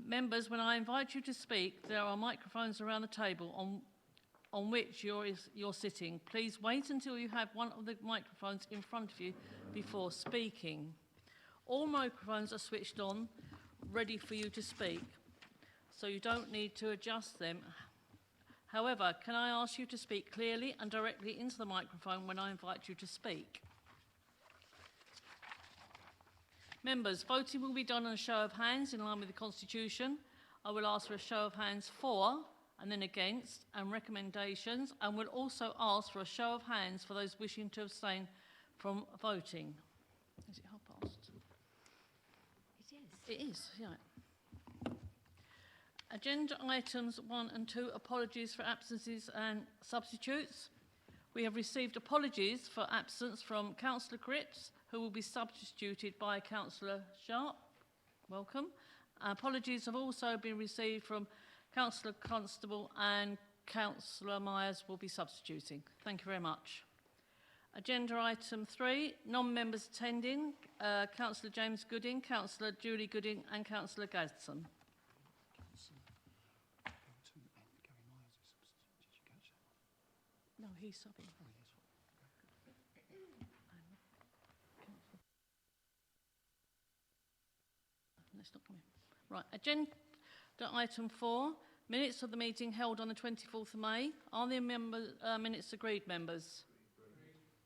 Members, when I invite you to speak, there are microphones around the table on which you're sitting. Please wait until you have one of the microphones in front of you before speaking. All microphones are switched on, ready for you to speak, so you don't need to adjust them. However, can I ask you to speak clearly and directly into the microphone when I invite you to speak? Members, voting will be done on a show of hands in line with the Constitution. I will ask for a show of hands for, and then against, and recommendations, and will also ask for a show of hands for those wishing to abstain from voting. Is it past? It is, yeah. Agenda items 1 and 2, apologies for absences and substitutes. We have received apologies for absence from Councillor Cripps, who will be substituted by Councillor Sharp. Welcome. Apologies have also been received from Councillor Constable, and Councillor Myers will be substituting. Thank you very much. Agenda item 3, non-members attending, Councillor James Gooding, Councillor Julie Gooding and Councillor Gadsden. No, he's subbing. Let's not come in. Right, agenda item 4, minutes of the meeting held on the 24th of May. Are the minutes agreed, members?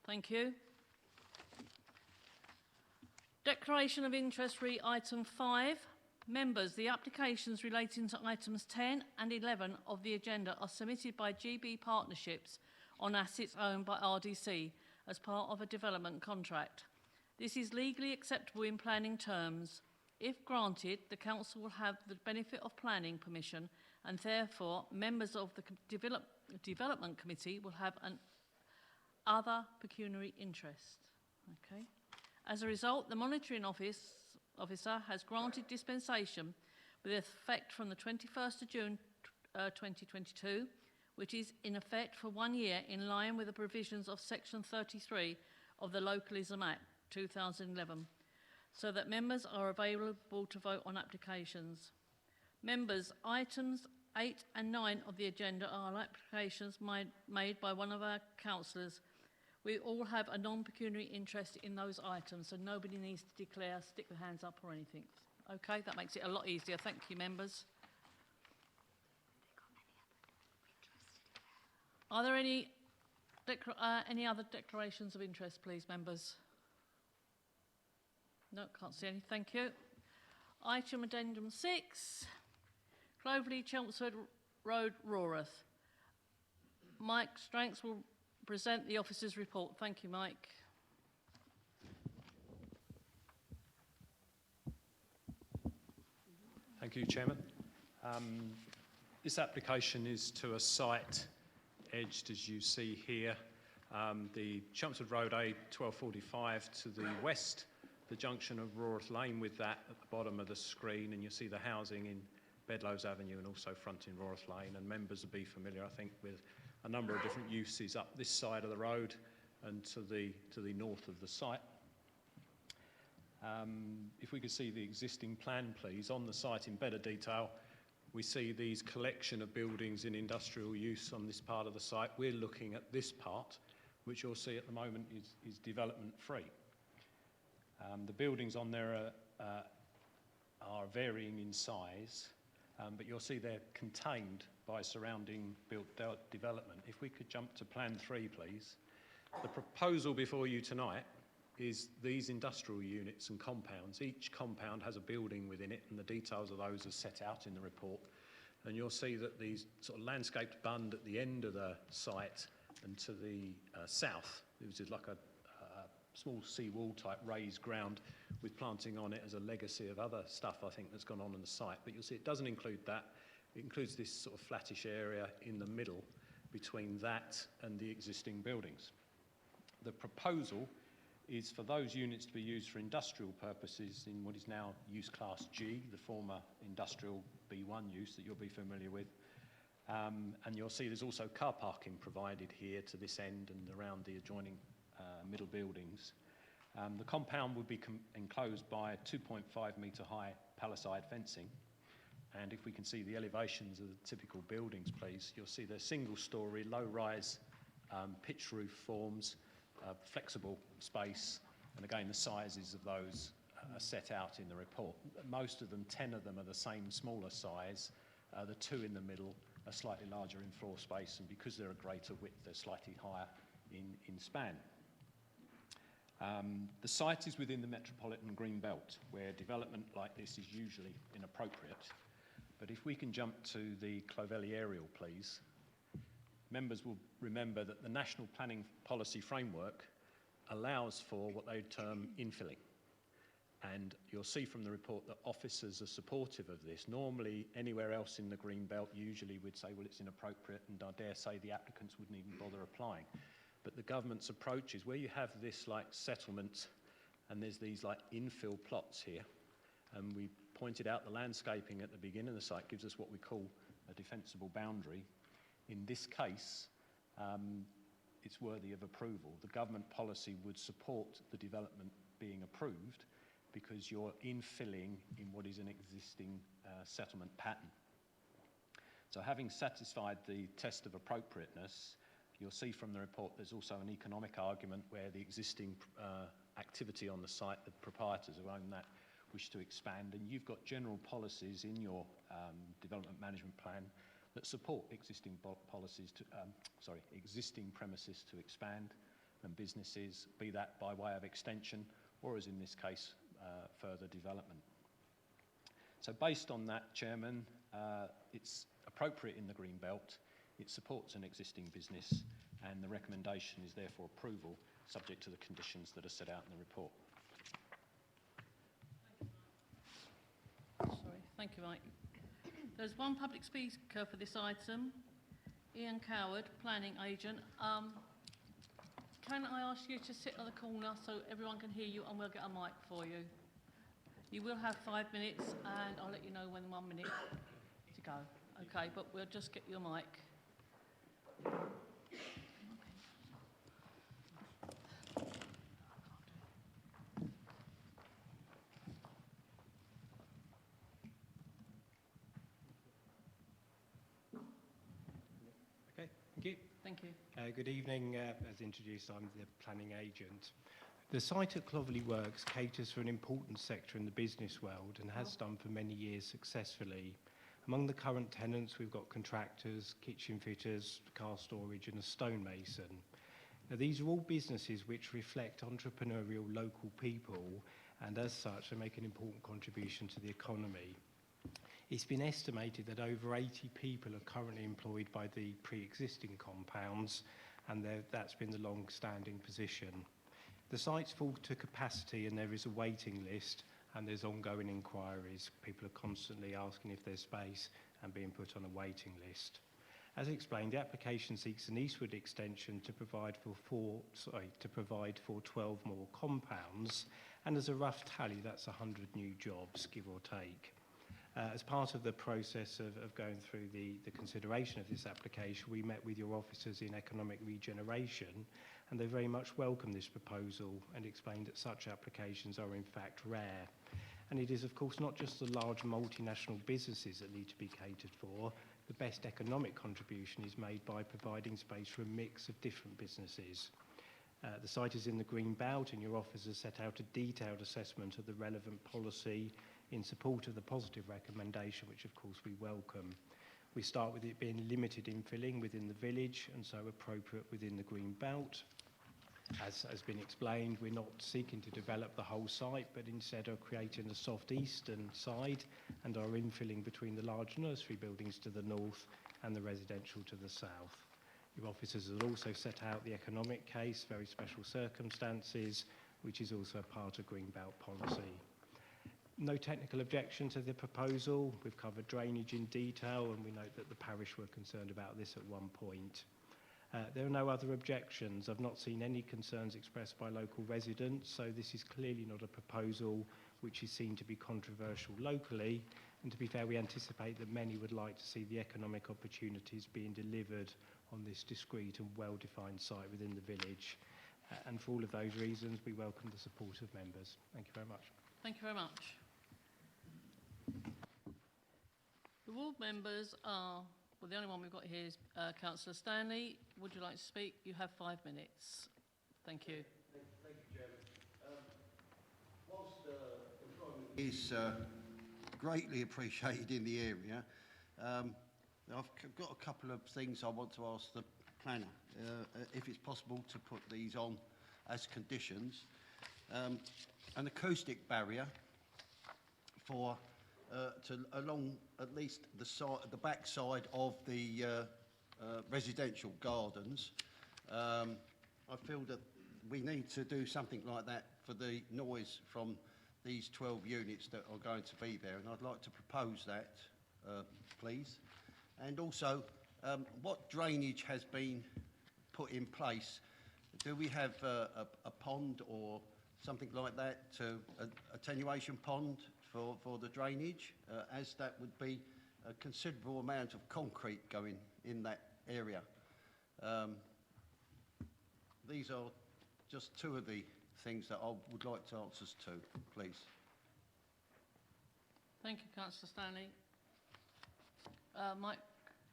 Thank you. Declaration of interest re item 5. Members, the applications relating to items 10 and 11 of the agenda are submitted by GB Partnerships on assets owned by RDC as part of a development contract. This is legally acceptable in planning terms. If granted, the Council will have the benefit of planning permission, and therefore members of the Development Committee will have an other pecuniary interest. Okay. As a result, the Monitoring Officer has granted dispensation with effect from the 21st of June 2022, which is in effect for 1 year in line with the provisions of Section 33 of the Localism Act 2011, so that members are available to vote on applications. Members, items 8 and 9 of the agenda are applications made by one of our councillors. We all have a non-pecuniary interest in those items, so nobody needs to declare, stick their hands up or anything. Okay, that makes it a lot easier. Thank you, members. Are there any other declarations of interest, please, members? No, can't see any. Thank you. Item addendum 6, Clovelly, Chelmsford Road, Rorath. Mike Stranks will present the officer's report. Thank you, Mike. Thank you, Chairman. This application is to a site edged, as you see here, the Chelmsford Road A1245 to the west, the junction of Rorath Lane with that at the bottom of the screen, and you'll see the housing in Bedlows Avenue and also fronting Rorath Lane, and members will be familiar, I think, with a number of different uses up this side of the road and to the north of the site. If we could see the existing plan, please, on the site in better detail, we see these collection of buildings in industrial use on this part of the site. We're looking at this part, which you'll see at the moment is development free. The buildings on there are varying in size, but you'll see they're contained by surrounding built development. If we could jump to Plan 3, please. The proposal before you tonight is these industrial units and compounds. Each compound has a building within it, and the details of those are set out in the report. And you'll see that these sort of landscaped bund at the end of the site and to the south, which is like a small seawall type raised ground with planting on it as a legacy of other stuff I think that's gone on the site. But you'll see it doesn't include that. It includes this sort of flattish area in the middle between that and the existing buildings. The proposal is for those units to be used for industrial purposes in what is now use class G, the former industrial B1 use that you'll be familiar with. And you'll see there's also car parking provided here to this end and around the adjoining middle buildings. The compound would be enclosed by 2.5 metre high palisade fencing. And if we can see the elevations of the typical buildings, please, you'll see they're single-storey, low-rise, pitch roof forms, flexible space, and again, the sizes of those are set out in the report. Most of them, 10 of them, are the same smaller size. The 2 in the middle are slightly larger in floor space, and because they're a greater width, they're slightly higher in span. The site is within the metropolitan green belt, where development like this is usually inappropriate. But if we can jump to the Clovelly aerial, please. Members will remember that the National Planning Policy Framework allows for what they term infilling. And you'll see from the report that officers are supportive of this. Normally, anywhere else in the green belt, usually we'd say, well, it's inappropriate, and I dare say the applicants wouldn't even bother applying. But the government's approach is where you have this like settlement, and there's these like infill plots here, and we pointed out the landscaping at the beginning of the site gives us what we call a defensible boundary. In this case, it's worthy of approval. The government policy would support the development being approved because you're infilling in what is an existing settlement pattern. So having satisfied the test of appropriateness, you'll see from the report there's also an economic argument where the existing activity on the site, the proprietors who own that, wish to expand, and you've got general policies in your development management plan that support existing existing premises to expand and businesses, be that by way of extension or, as in this case, further development. So based on that, Chairman, it's appropriate in the green belt, it supports an existing business, and the recommendation is therefore approval, subject to the conditions that are set out in the report. Sorry, thank you, Mike. There's one public speaker for this item, Ian Coward, planning agent. Can I ask you to sit on the corner so everyone can hear you, and we'll get a mic for you? You will have 5 minutes, and I'll let you know when 1 minute to go. Okay, but we'll just get your mic. Okay, thank you. Thank you. Good evening. As introduced, I'm the planning agent. The site at Clovelly Works caters for an important sector in the business world and has done for many years successfully. Among the current tenants, we've got contractors, kitchen fitters, car storage and a stonemason. Now, these are all businesses which reflect entrepreneurial local people, and as such, they make an important contribution to the economy. It's been estimated that over 80 people are currently employed by the pre-existing compounds, and that's been the long-standing position. The site's full to capacity, and there is a waiting list, and there's ongoing inquiries. People are constantly asking if there's space and being put on a waiting list. As explained, the application seeks an eastward extension to provide for 12 more compounds, and as a rough tally, that's 100 new jobs, give or take. As part of the process of going through the consideration of this application, we met with your officers in economic regeneration, and they very much welcomed this proposal and explained that such applications are in fact rare. And it is of course not just the large multinational businesses that need to be catered for. The best economic contribution is made by providing space for a mix of different businesses. The site is in the green belt, and your officers set out a detailed assessment of the relevant policy in support of the positive recommendation, which of course we welcome. We start with it being limited infilling within the village and so appropriate within the green belt. As has been explained, we're not seeking to develop the whole site, but instead are creating a soft eastern side and are infilling between the large nursery buildings to the north and the residential to the south. Your officers have also set out the economic case, very special circumstances, which is also a part of green belt policy. No technical objection to the proposal. We've covered drainage in detail, and we note that the parish were concerned about this at one point. There are no other objections. I've not seen any concerns expressed by local residents, so this is clearly not a proposal which is seen to be controversial locally. And to be fair, we anticipate that many would like to see the economic opportunities being delivered on this discrete and well-defined site within the village. And for all of those reasons, we welcome the support of members. Thank you very much. Thank you very much. Board members are, well, the only one we've got here is Councillor Stanley. Would you like to speak? You have 5 minutes. Thank you. Thank you, Chairman. Whilst employment is greatly appreciated in the area, I've got a couple of things I want to ask the planner, if it's possible to put these on as conditions. An acoustic barrier for along at least the back side of the residential gardens. I feel that we need to do something like that for the noise from these 12 units that are going to be there, and I'd like to propose that, please. And also, what drainage has been put in place? Do we have a pond or something like that, an attenuation pond for the drainage, as that would be a considerable amount of concrete going in that area? These are just two of the things that I would like to answers to, please. Thank you, Councillor Stanley. Mike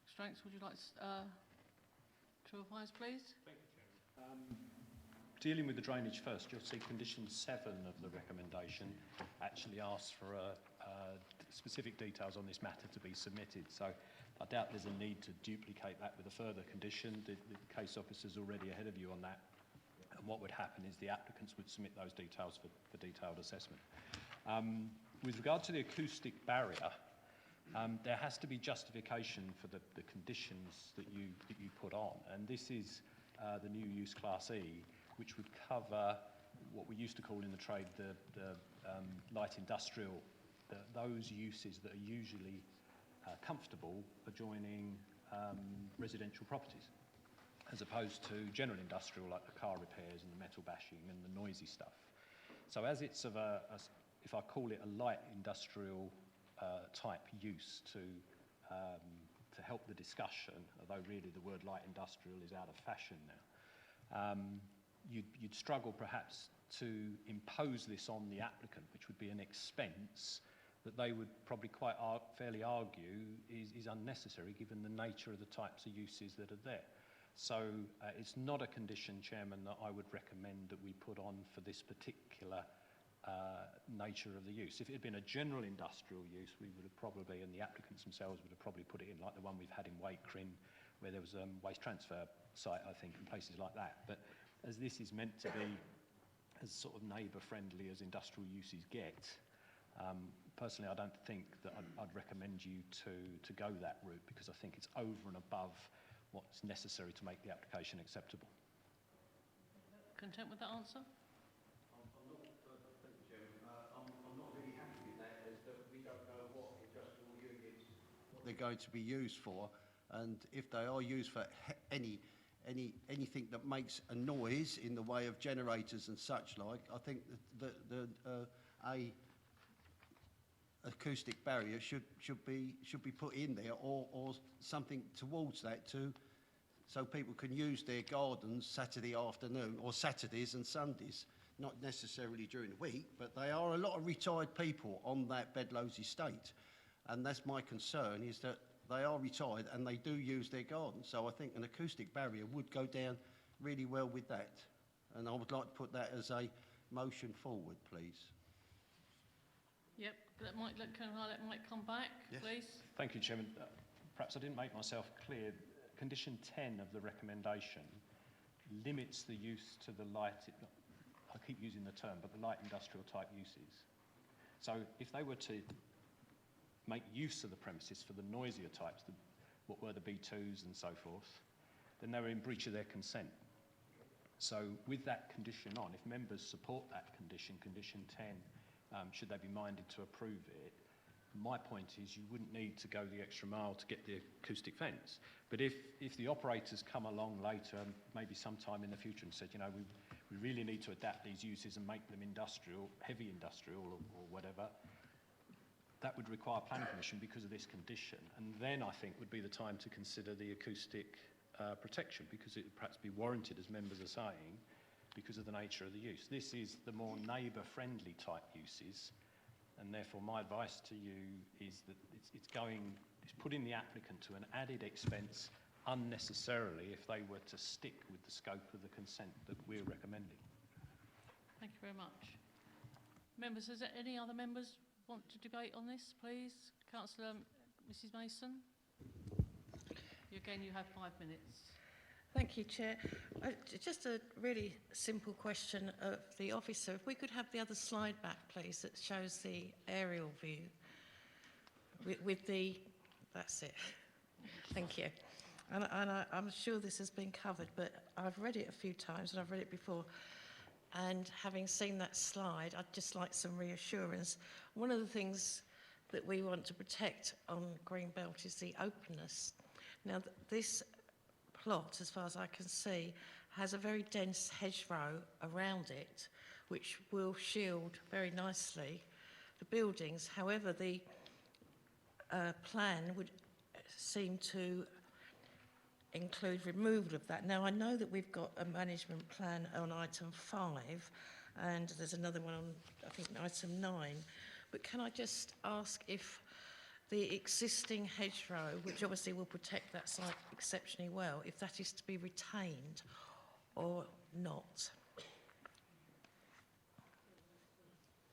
Strengths, would you like to advise, please? Thank you, Chairman. Dealing with the drainage first, you'll see condition 7 of the recommendation actually asks for specific details on this matter to be submitted. So I doubt there's a need to duplicate that with a further condition. The case officer's already ahead of you on that. And what would happen is the applicants would submit those details for detailed assessment. With regard to the acoustic barrier, there has to be justification for the conditions that you put on. And this is the new use class E, which would cover what we used to call in the trade the light industrial, those uses that are usually comfortable adjoining residential properties, as opposed to general industrial like the car repairs and the metal bashing and the noisy stuff. So as it's of if I call it a light industrial type use to help the discussion, although really the word light industrial is out of fashion now, you'd struggle perhaps to impose this on the applicant, which would be an expense that they would probably quite fairly argue is unnecessary given the nature of the types of uses that are there. So it's not a condition, Chairman, that I would recommend that we put on for this particular nature of the use. If it had been a general industrial use, we would have probably, and the applicants themselves would have probably put it in, like the one we've had in Wakering, where there was a waste transfer site, I think, and places like that. But as this is meant to be as sort of neighbour-friendly as industrial uses get, personally, I don't think that I'd recommend you to go that route, because I think it's over and above what's necessary to make the application acceptable. Content with that answer? I'm not really happy with that, as that we don't know what industrial units, what they're going to be used for, and if they are used for anything that makes a noise in the way of generators and such like, I think that a acoustic barrier should be put in there, or something towards that so people can use their gardens Saturday afternoon or Saturdays and Sundays, not necessarily during the week, but they are a lot of retired people on that Bedloes estate, and that's my concern, is that they are retired and they do use their gardens. So I think an acoustic barrier would go down really well with that, and I would like to put that as a motion forward, please. Yep. Can I let Mike come back, Yes. please? Thank you, Chairman. Perhaps I didn't make myself clear. Condition 10 of the recommendation limits the use to the light, I keep using the term, but the light industrial type uses. So if they were to make use of the premises for the noisier types, what were the B2s and so forth, then they were in breach of their consent. So with that condition on, if members support that condition, condition 10, should they be minded to approve it, my point is you wouldn't need to go the extra mile to get the acoustic fence. But if the operators come along later, maybe sometime in the future, and said, you know, we really need to adapt these uses and make them industrial, heavy industrial or whatever, that would require planning permission because of this condition. And then I think would be the time to consider the acoustic protection, because it would perhaps be warranted, as members are saying, because of the nature of the use. This is the more neighbour-friendly type uses, and therefore my advice to you is that it's It's putting the applicant to an added expense unnecessarily if they were to stick with the scope of the consent that we're recommending. Thank you very much. Members, is there any other members want to debate on this, please? Councillor Mrs Mason? Again, you have 5 minutes. Thank you, Chair. Just a really simple question of the officer. If we could have the other slide back, please, that shows the aerial view with the... That's it. Thank you. And I'm sure this has been covered, but I've read it a few times and I've read it before. And having seen that slide, I'd just like some reassurance. One of the things that we want to protect on Greenbelt is the openness. Now, this plot, as far as I can see, has a very dense hedgerow around it, which will shield very nicely the buildings. However, the plan would seem to include removal of that. Now, I know that we've got a management plan on item 5, and there's another one on, I think, item 9. But can I just ask if the existing hedgerow, which obviously will protect that site exceptionally well, if that is to be retained or not?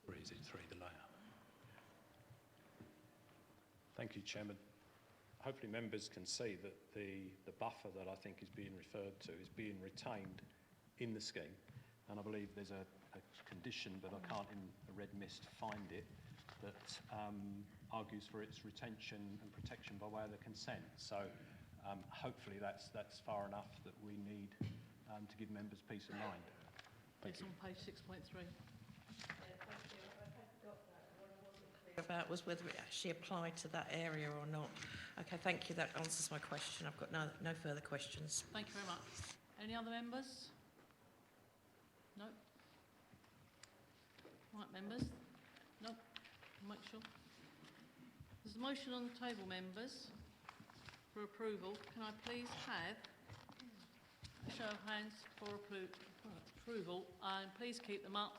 Or is it 3, the layout? Thank you, Chairman. Hopefully members can see that the buffer that I think is being referred to is being retained in the scheme. And I believe there's a condition, but I can't in the red mist find it, that argues for its retention and protection by way of the consent. So hopefully that's far enough that we need to give members peace of mind. Thank It's you. on page 6.3. About was whether it actually applied to that area or not. Okay, thank you. That answers my question. I've got no further questions. Thank you very much. Any other members? No? Right, members? No? Make sure. There's a motion on the table, members, for approval. Can I please have a show of hands for approval? And please keep them up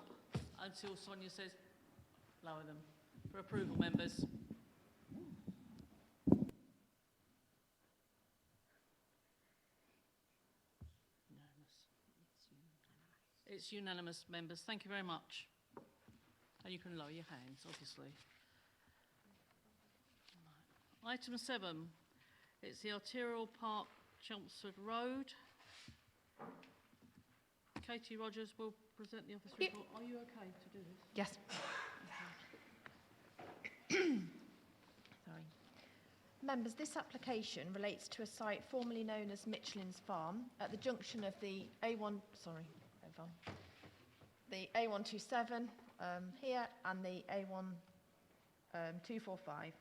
until Sonia says lower them. For approval, members. It's unanimous, members. Thank you very much. And you can lower your hands, obviously. Item 7. It's the Arterial Park, Chelmsford Road. Katie Rogers will present the office report. Are you okay to do this? Yes. Sorry. Members, this application relates to a site formerly known as Michelin's Farm at the junction of the the A127 here and the A1245.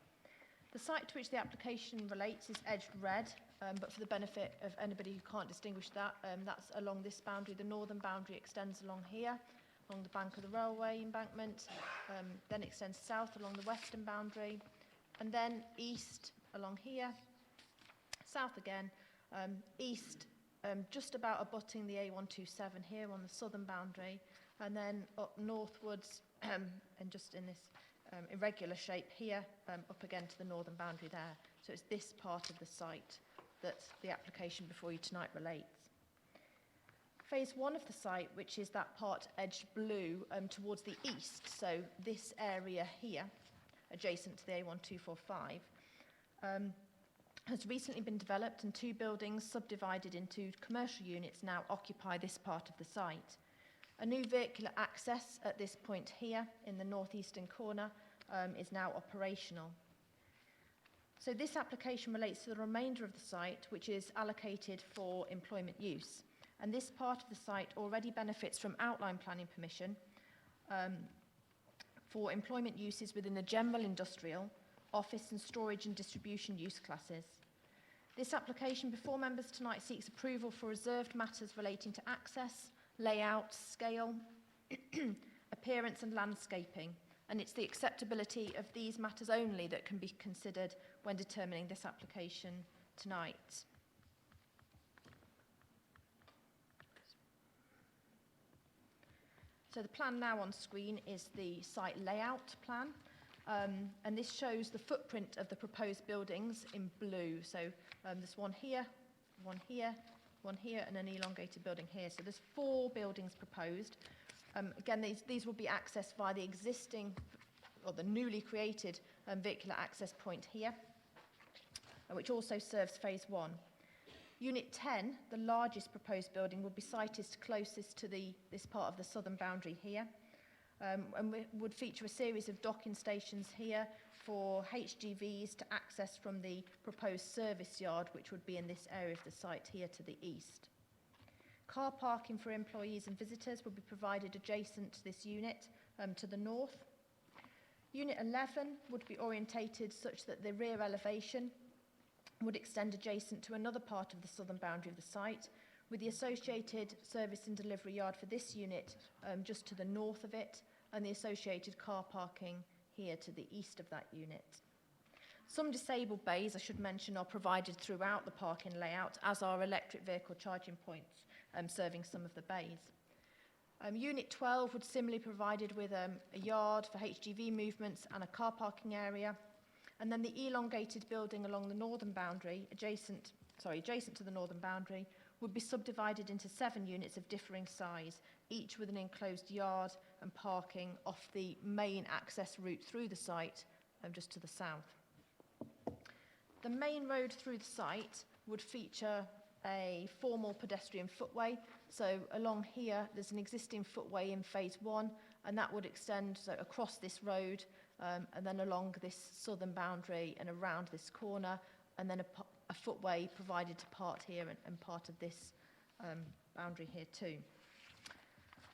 The site to which the application relates is edged red, but for the benefit of anybody who can't distinguish that, that's along this boundary. The northern boundary extends along here, along the bank of the railway embankment, then extends south along the western boundary, and then east along here, south again, east just about abutting the A127 here on the southern boundary, and then up northwards and just in this irregular shape here, up again to the northern boundary there. So it's this part of the site that the application before you tonight relates. Phase 1 of the site, which is that part edged blue towards the east, so this area here, adjacent to the A1245, has recently been developed, and 2 buildings subdivided into commercial units now occupy this part of the site. A new vehicular access at this point here in the northeastern corner is now operational. So this application relates to the remainder of the site, which is allocated for employment use. And this part of the site already benefits from outline planning permission for employment uses within the general industrial, office and storage and distribution use classes. This application before members tonight seeks approval for reserved matters relating to access, layout, scale, appearance and landscaping, and it's the acceptability of these matters only that can be considered when determining this application tonight. So the plan now on screen is the site layout plan. And this shows the footprint of the proposed buildings in blue. So there's one here, one here, one here, and an elongated building here. So there's 4 buildings proposed. Again, these will be accessed via the existing, or the newly created vehicular access point here, which also serves phase 1. Unit 10, the largest proposed building, will be sited closest to this part of the southern boundary here. And we would feature a series of docking stations here for HGVs to access from the proposed service yard, which would be in this area of the site here to the east. Car parking for employees and visitors will be provided adjacent to this unit to the north. Unit 11 would be orientated such that the rear elevation would extend adjacent to another part of the southern boundary of the site, with the associated service and delivery yard for this unit just to the north of it, and the associated car parking here to the east of that unit. Some disabled bays, I should mention, are provided throughout the parking layout, as are electric vehicle charging points serving some of the bays. Unit 12 would similarly be provided with a yard for HGV movements and a car parking area. And then the elongated building along the northern boundary, adjacent to the northern boundary, would be subdivided into 7 units of differing size, each with an enclosed yard and parking off the main access route through the site, just to the south. The main road through the site would feature a formal pedestrian footway. So along here, there's an existing footway in phase 1, and that would extend across this road, and then along this southern boundary and around this corner, and then a footway provided to part here and part of this boundary here too.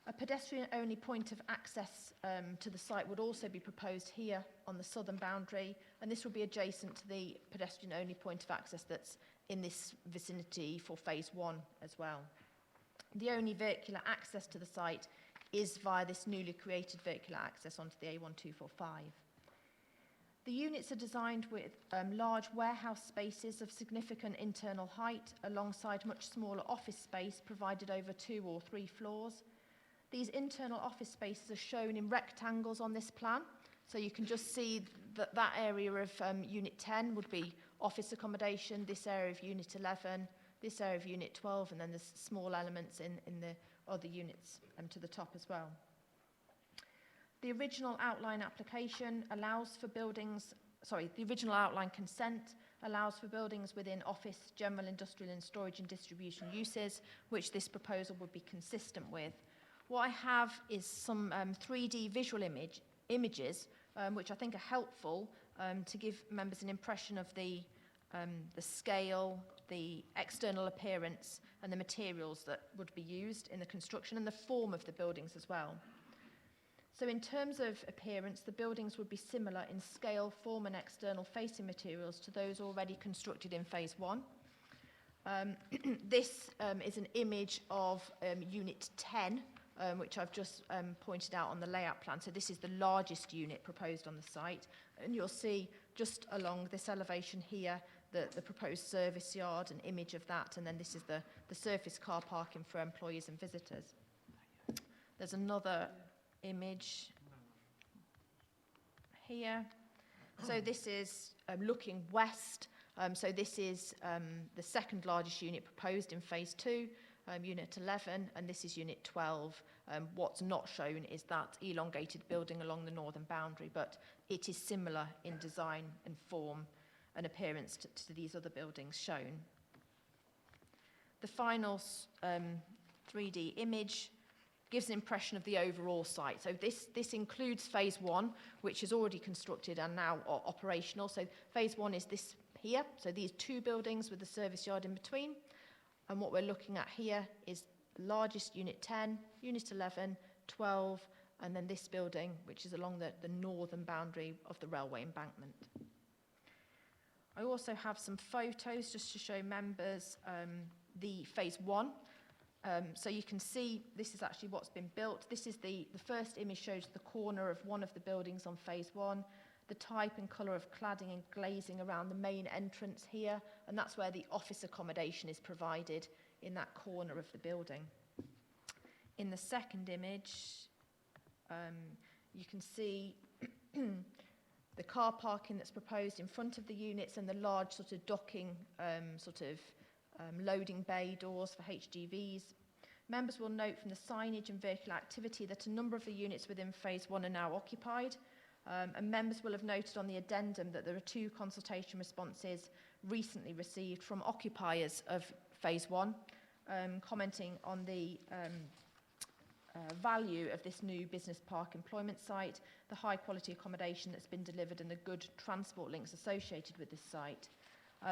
A pedestrian-only point of access to the site would also be proposed here on the southern boundary, and this will be adjacent to the pedestrian-only point of access that's in this vicinity for phase 1 as well. The only vehicular access to the site is via this newly created vehicular access onto the A1245. The units are designed with large warehouse spaces of significant internal height alongside much smaller office space provided over 2 or 3 floors. These internal office spaces are shown in rectangles on this plan, so you can just see that that area of Unit 10 would be office accommodation, this area of Unit 11, this area of Unit 12, and then there's small elements in the other units to the top as well. The original outline application allows for buildings, the original outline consent allows for buildings within office, general industrial and storage and distribution uses, which this proposal would be consistent with. What I have is some 3D visual images, which I think are helpful to give members an impression of the scale, the external appearance, and the materials that would be used in the construction and the form of the buildings as well. So in terms of appearance, the buildings would be similar in scale, form, and external facing materials to those already constructed in phase 1. This is an image of Unit 10, which I've just pointed out on the layout plan. So this is the largest unit proposed on the site. And you'll see just along this elevation here, the proposed service yard, an image of that, and then this is the surface car parking for employees and visitors. There's another image here. So this is looking west. So this is the second largest unit proposed in phase 2, Unit 11, and this is Unit 12. What's not shown is that elongated building along the northern boundary, but it is similar in design and form and appearance to these other buildings shown. The final 3D image gives an impression of the overall site. So this includes phase 1, which is already constructed and now operational. So phase 1 is this here. So these 2 buildings with the service yard in between. And what we're looking at here is the largest Unit 10, Unit 11, 12, and then this building, which is along the northern boundary of the railway embankment. I also have some photos just to show members the phase 1. So you can see this is actually what's been built. This is the first image shows the corner of one of the buildings on phase 1, the type and colour of cladding and glazing around the main entrance here, and that's where the office accommodation is provided in that corner of the building. In the second image, you can see the car parking that's proposed in front of the units and the large sort of docking loading bay doors for HGVs. Members will note from the signage and vehicular activity that a number of the units within phase 1 are now occupied. And members will have noted on the addendum that there are 2 consultation responses recently received from occupiers of phase 1, commenting on the value of this new business park employment site, the high quality accommodation that's been delivered and the good transport links associated with this site.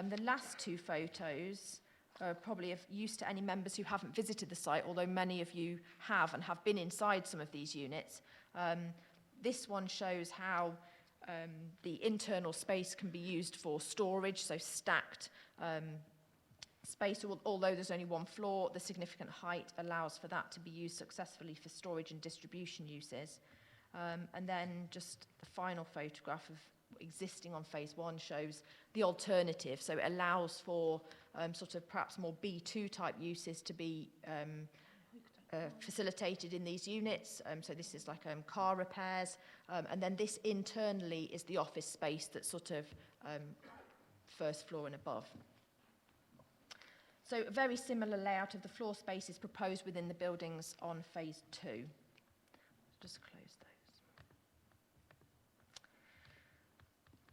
The last 2 photos are probably of use to any members who haven't visited the site, although many of you have and have been inside some of these units. This one shows how the internal space can be used for storage, so stacked space. Although there's only 1 floor, the significant height allows for that to be used successfully for storage and distribution uses. And then just the final photograph of existing on phase 1 shows the alternative, so it allows for sort of perhaps more B2 type uses to be facilitated in these units. So this is like car repairs, and then this internally is the office space that's sort of first floor and above. So a very similar layout of the floor space is proposed within the buildings on phase 2. Just close those.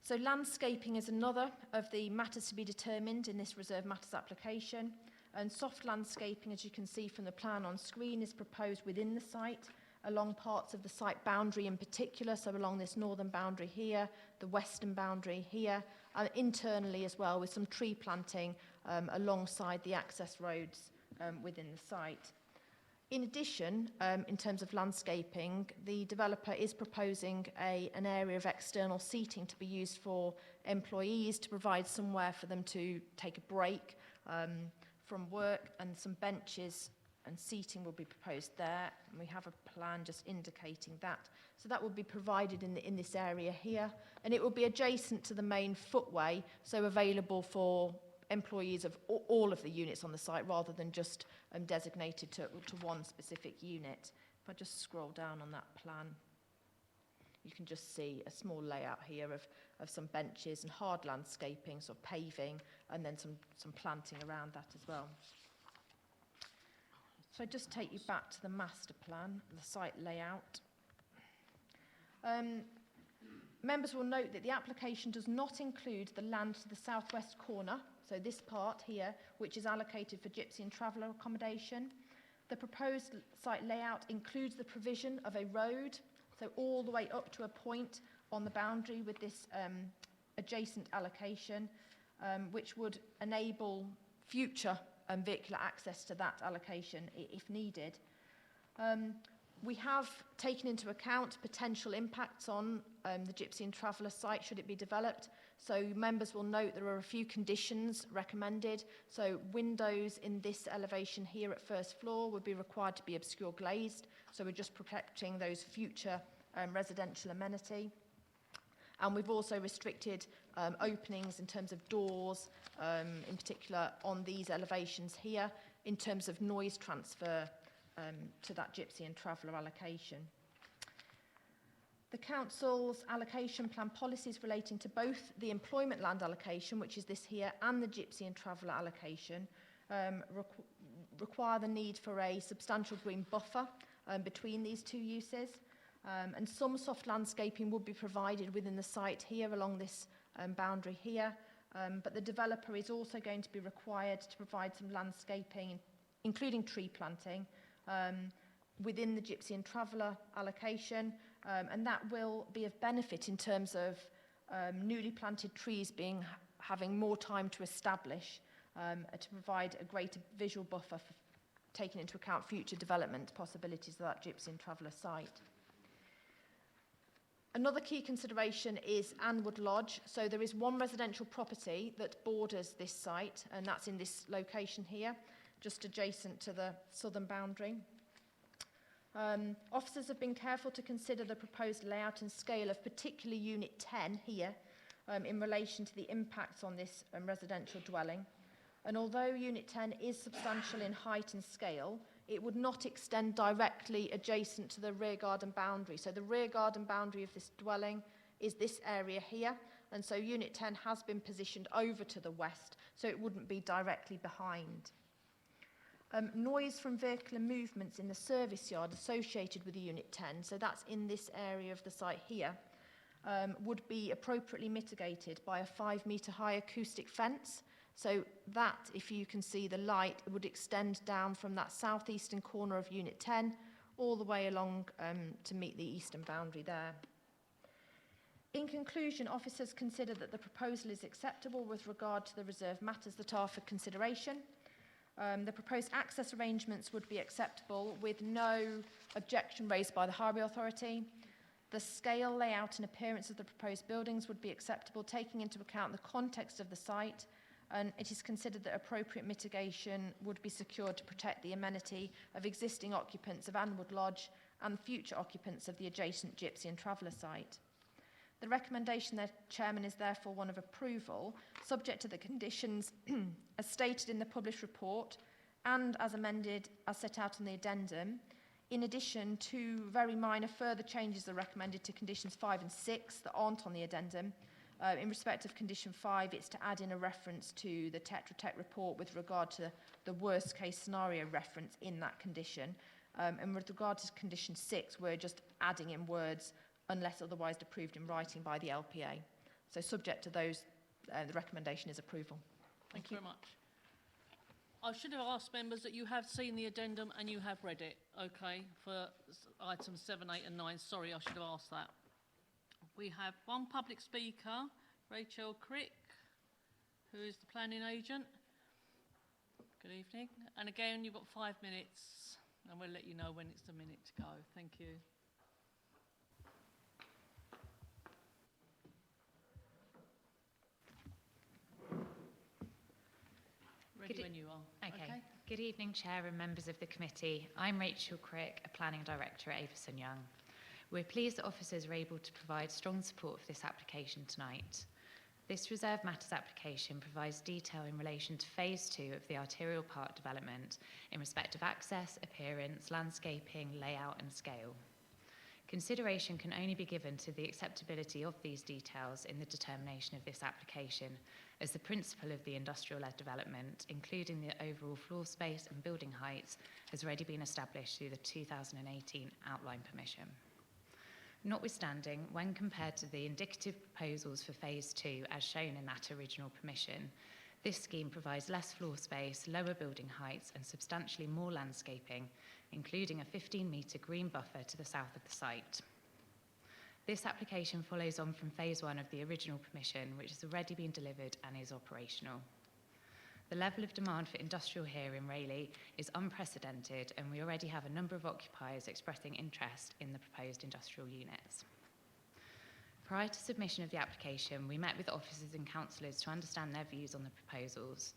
So landscaping is another of the matters to be determined in this reserve matters application. And soft landscaping, as you can see from the plan on screen, is proposed within the site, along parts of the site boundary in particular, so along this northern boundary here, the western boundary here, and internally as well, with some tree planting alongside the access roads within the site. In addition, in terms of landscaping, the developer is proposing an area of external seating to be used for employees to provide somewhere for them to take a break from work, and some benches and seating will be proposed there. And we have a plan just indicating that. So that will be provided in this area here, and it will be adjacent to the main footway, so available for employees of all of the units on the site rather than just designated to one specific unit. If I just scroll down on that plan, you can just see a small layout here of some benches and hard landscaping, sort of paving, and then some planting around that as well. So I just take you back to the master plan, the site layout. Members will note that the application does not include the land to the southwest corner, so this part here, which is allocated for gypsy and traveller accommodation. The proposed site layout includes the provision of a road, so all the way up to a point on the boundary with this adjacent allocation, which would enable future vehicular access to that allocation if needed. We have taken into account potential impacts on the gypsy and traveller site should it be developed. So members will note there are a few conditions recommended. So windows in this elevation here at first floor would be required to be obscure glazed. So we're just protecting those future residential amenity. And we've also restricted openings in terms of doors, in particular on these elevations here, in terms of noise transfer to that gypsy and traveller allocation. The Council's allocation plan policies relating to both the employment land allocation, which is this here, and the gypsy and traveller allocation require the need for a substantial green buffer between these 2 uses. And some soft landscaping would be provided within the site here along this boundary here, but the developer is also going to be required to provide some landscaping, including tree planting, within the gypsy and traveller allocation, and that will be of benefit in terms of newly planted trees having more time to establish, to provide a greater visual buffer for taking into account future development possibilities of that gypsy and traveller site. Another key consideration is Andwood Lodge. So there is one residential property that borders this site, and that's in this location here, just adjacent to the southern boundary. Officers have been careful to consider the proposed layout and scale of particularly Unit 10 here in relation to the impacts on this residential dwelling. And although Unit 10 is substantial in height and scale, it would not extend directly adjacent to the rear garden boundary. So the rear garden boundary of this dwelling is this area here. And so Unit 10 has been positioned over to the west, so it wouldn't be directly behind. Noise from vehicular movements in the service yard associated with the Unit 10, so that's in this area of the site here, would be appropriately mitigated by a 5-metre high acoustic fence. So that, if you can see the light, would extend down from that southeastern corner of Unit 10 all the way along to meet the eastern boundary there. In conclusion, officers consider that the proposal is acceptable with regard to the reserved matters that are for consideration. The proposed access arrangements would be acceptable with no objection raised by the Highway Authority. The scale, layout and appearance of the proposed buildings would be acceptable, taking into account the context of the site, and it is considered that appropriate mitigation would be secured to protect the amenity of existing occupants of Andwood Lodge and future occupants of the adjacent Gypsy and Traveller site. The recommendation there, Chairman, is therefore one of approval, subject to the conditions as stated in the published report and as amended as set out in the addendum. In addition, 2 very minor further changes are recommended to conditions 5 and 6 that aren't on the addendum. In respect of condition 5, it's to add in a reference to the Tetra Tech report with regard to the worst case scenario reference in that condition. And with regard to condition 6, we're just adding in words unless otherwise approved in writing by the LPA. So subject to those, the recommendation is approval. Thank you very much. I should have asked members that you have seen the addendum and you have read it, okay, for items 7, 8 and 9. Sorry, I should have asked that. We have one public speaker, Rachel Crick, who is the planning agent. Good evening. And again, you've got 5 minutes, and we'll let you know when it's the minute to go. Thank you. Ready when you are. Okay. Good evening, Chair and members of the committee. I'm Rachel Crick, a Planning Director at Avison Young. We're pleased that officers are able to provide strong support for this application tonight. This Reserved Matters application provides detail in relation to Phase 2 of the arterial park development in respect of access, appearance, landscaping, layout and scale. Consideration can only be given to the acceptability of these details in the determination of this application, as the principle of the industrial-led development, including the overall floor space and building heights, has already been established through the 2018 outline permission. Notwithstanding, when compared to the indicative proposals for Phase 2 as shown in that original permission, this scheme provides less floor space, lower building heights and substantially more landscaping, including a 15-metre green buffer to the south of the site. This application follows on from Phase 1 of the original permission, which has already been delivered and is operational. The level of demand for industrial here in Rayleigh is unprecedented, and we already have a number of occupiers expressing interest in the proposed industrial units. Prior to submission of the application, we met with officers and councillors to understand their views on the proposals.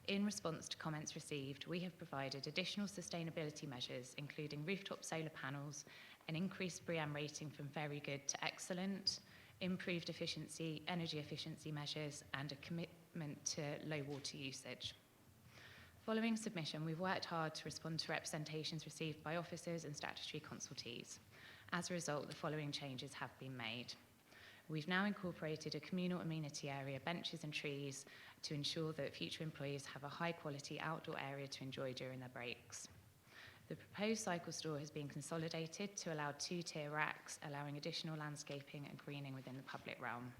In response to comments received, we have provided additional sustainability measures, including rooftop solar panels, an increased BREEAM rating from very good to excellent, improved efficiency, energy efficiency measures, and a commitment to low water usage. Following submission, we've worked hard to respond to representations received by officers and statutory consultees. As a result, the following changes have been made. We've now incorporated a communal amenity area, benches and trees, to ensure that future employees have a high-quality outdoor area to enjoy during their breaks. The proposed cycle store has been consolidated to allow 2-tier racks, allowing additional landscaping and greening within the public realm.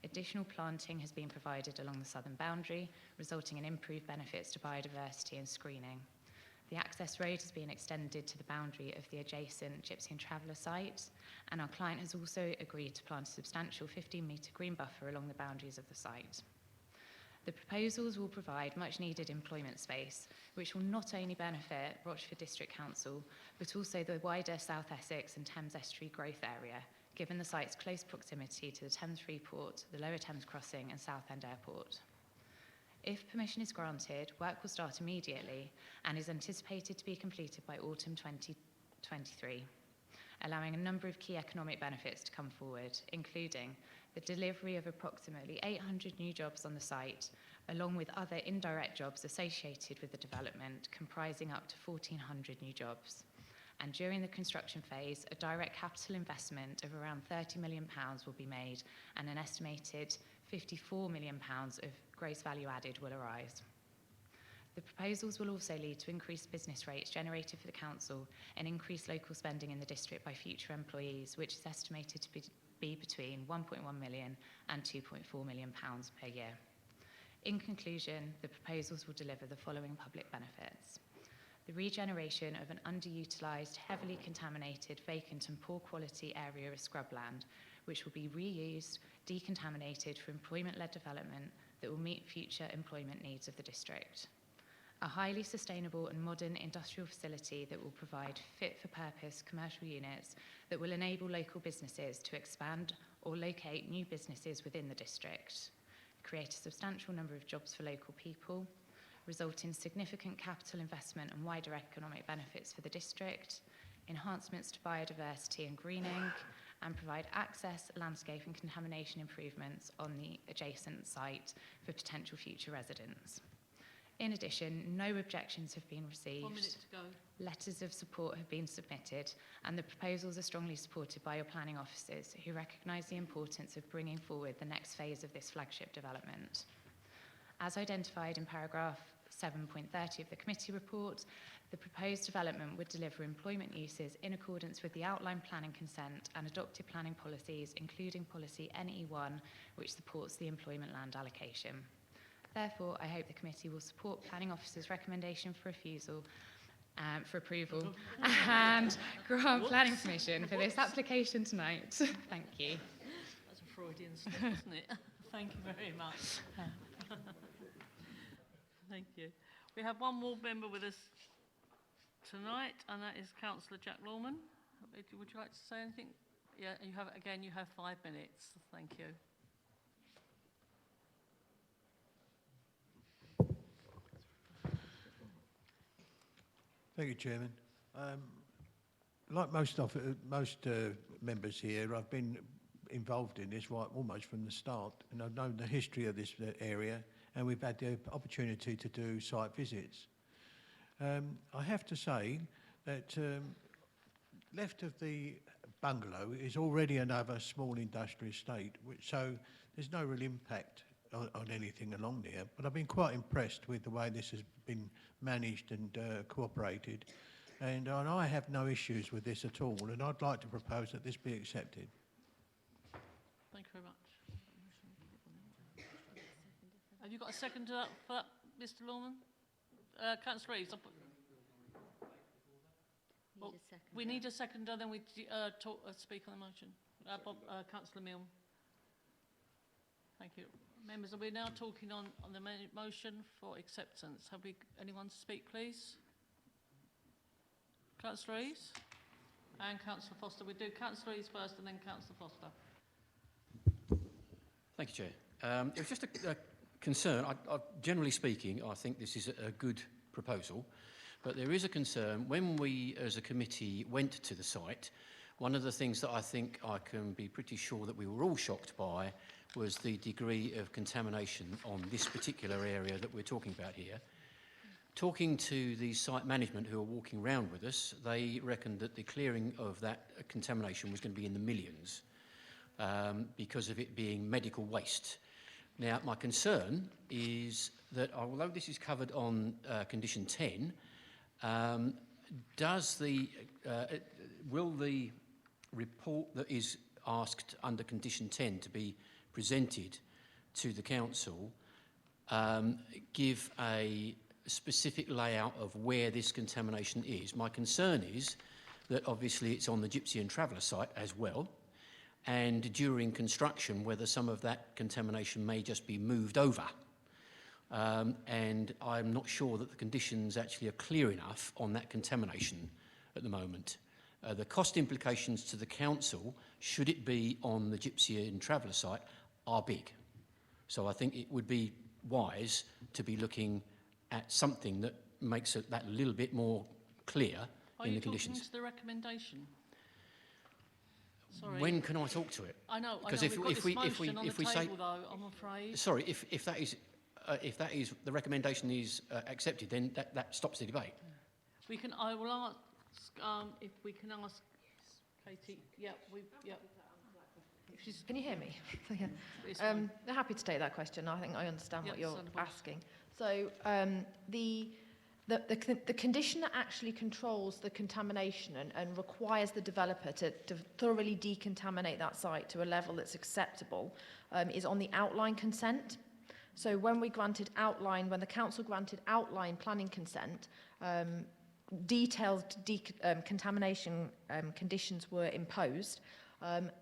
Additional planting has been provided along the southern boundary, resulting in improved benefits to biodiversity and screening. The access road has been extended to the boundary of the adjacent Gypsy and Traveller site, and our client has also agreed to plant a substantial 15-metre green buffer along the boundaries of the site. The proposals will provide much needed employment space, which will not only benefit Rochford District Council, but also the wider South Essex and Thames Estuary growth area, given the site's close proximity to the Thames Freeport, the Lower Thames Crossing and Southend Airport. If permission is granted, work will start immediately and is anticipated to be completed by autumn 2023, allowing a number of key economic benefits to come forward, including the delivery of approximately 800 new jobs on the site, along with other indirect jobs associated with the development, comprising up to 1,400 new jobs, and during the construction phase, a direct capital investment of around £30 million will be made, and an estimated £54 million of gross value added will arise. The proposals will also lead to increased business rates generated for the council and increased local spending in the district by future employees, which is estimated to be between £1.1 million and £2.4 million per year. In conclusion, the proposals will deliver the following public benefits: the regeneration of an underutilised, heavily contaminated, vacant and poor quality area of scrubland, which will be reused, decontaminated for employment-led development that will meet future employment needs of the district. A highly sustainable and modern industrial facility that will provide fit-for-purpose commercial units that will enable local businesses to expand or locate new businesses within the district, create a substantial number of jobs for local people, result in significant capital investment and wider economic benefits for the district, enhancements to biodiversity and greening, and provide access, landscape and contamination improvements on the adjacent site for potential future residents. In addition, no objections have been received. 1 minute to go. Letters of support have been submitted, and the proposals are strongly supported by your planning officers, who recognise the importance of bringing forward the next phase of this flagship development. As identified in paragraph 7.30 of the committee report, the proposed development would deliver employment uses in accordance with the outline planning consent and adopted planning policies, including policy NE1, which supports the employment land allocation. Therefore, I hope the committee will support planning officer's recommendation for approval and grant planning permission for this application tonight. Thank you. That's a Freudian slip, isn't it? Thank you very much. Thank you. We have one more member with us tonight, and that is Councillor Jack Lawman. Would you like to say anything? Yeah, you have 5 minutes. Thank you. Thank you, Chairman. Like most members here, I've been involved in this right almost from the start, and I've known the history of this area, and we've had the opportunity to do site visits. I have to say that left of the bungalow is already another small industrial estate, so there's no real impact on anything along there, but I've been quite impressed with the way this has been managed and cooperated, and I have no issues with this at all, and I'd like to propose that this be accepted. Thank you very much. Have you got a second to that, for that, Mr. Lawman? Councillor Reeves. Well, we need a seconder, then we speak on the motion. Councillor Milne. Thank you. Members, we're now talking on the motion for acceptance. Have we anyone to speak, please? Councillor Reeves and Councillor Foster. We do Councillor Reeves first and then Councillor Foster. Thank you, Chair. It was just a concern. Generally speaking, I think this is a good proposal, but there is a concern. When we, as a committee, went to the site, one of the things that I think I can be pretty sure that we were all shocked by was the degree of contamination on this particular area that we're talking about here. Talking to the site management who are walking around with us, they reckoned that the clearing of that contamination was going to be in the millions because of it being medical waste. Now, my concern is that although this is covered on condition 10, will the report that is asked under condition 10 to be presented to the council give a specific layout of where this contamination is? My concern is that obviously it's on the Gypsy and Traveller site as well, and during construction whether some of that contamination may just be moved over. And I'm not sure that the conditions actually are clear enough on that contamination at the moment. The cost implications to the council, should it be on the Gypsy and Traveller site, are big. So I think it would be wise to be looking at something that makes that a little bit more clear in the conditions. Are you talking to the recommendation? Sorry. When can I talk to it? I know. Because if we say, though, I'm afraid. Sorry, if that is the recommendation is accepted, then that stops the debate. I will If we can ask Katie. Yeah, yeah. If she's, Can you hear me? Yeah. it's fine. They're happy to take that question. I think I understand Yeah, what you're understandable. asking. So the condition that actually controls the contamination and requires the developer to thoroughly decontaminate that site to a level that's acceptable is on the outline consent. So when the council granted outline planning consent, detailed contamination conditions were imposed.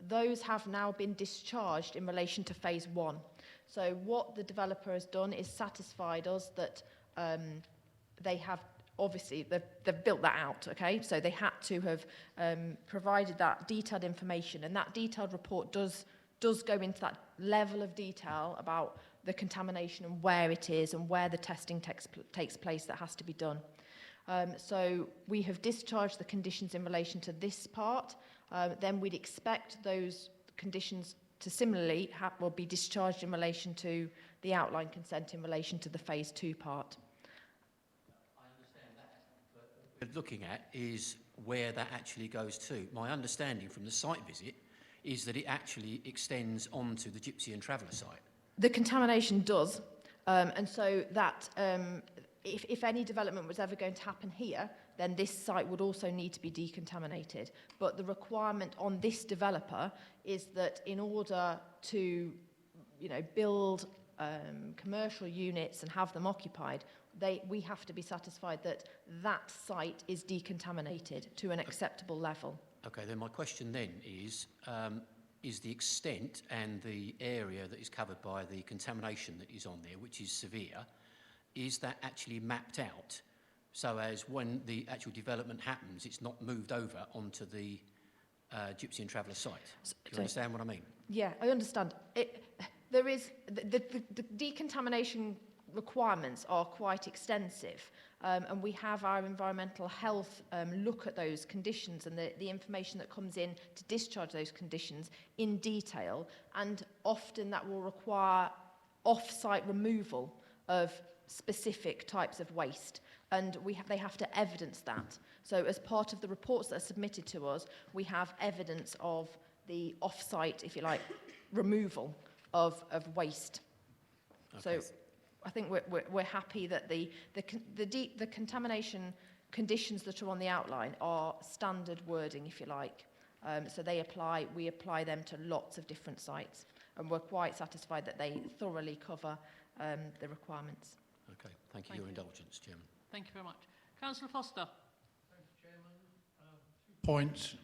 Those have now been discharged in relation to phase 1. So what the developer has done is satisfied us that they have, obviously, they've built that out, okay? So they had to have provided that detailed information, and that detailed report does go into that level of detail about the contamination and where it is and where the testing takes place that has to be done. So we have discharged the conditions in relation to this part. Then we'd expect those conditions to similarly will be discharged in relation to the outline consent in relation to the phase 2 part. I understand that, but what we're looking at is where that actually goes to. My understanding from the site visit is that it actually extends onto the Gypsy and Traveller site. The contamination does, and so that if any development was ever going to happen here, then this site would also need to be decontaminated. But the requirement on this developer is that in order to, build commercial units and have them occupied, we have to be satisfied that that site is decontaminated to an acceptable level. Okay, then my question then is the extent and the area that is covered by the contamination that is on there, which is severe, is that actually mapped out so as when the actual development happens, it's not moved over onto the Gypsy and Traveller site? Do you understand what I mean? Yeah, I understand. There is the decontamination requirements are quite extensive, and we have our environmental health look at those conditions and the information that comes in to discharge those conditions in detail, and often that will require off-site removal of specific types of waste, and they have to evidence that. So as part of the reports that are submitted to us, we have evidence of the off-site, if you like, removal of waste. Okay. So I think we're happy that the contamination conditions that are on the outline are standard wording, if you like. So we apply them to lots of different sites, and we're quite satisfied that they thoroughly cover the requirements. Okay, thank you for your indulgence, Chairman. Thank you very much. Councillor Foster. Thanks, Chairman. 2 points.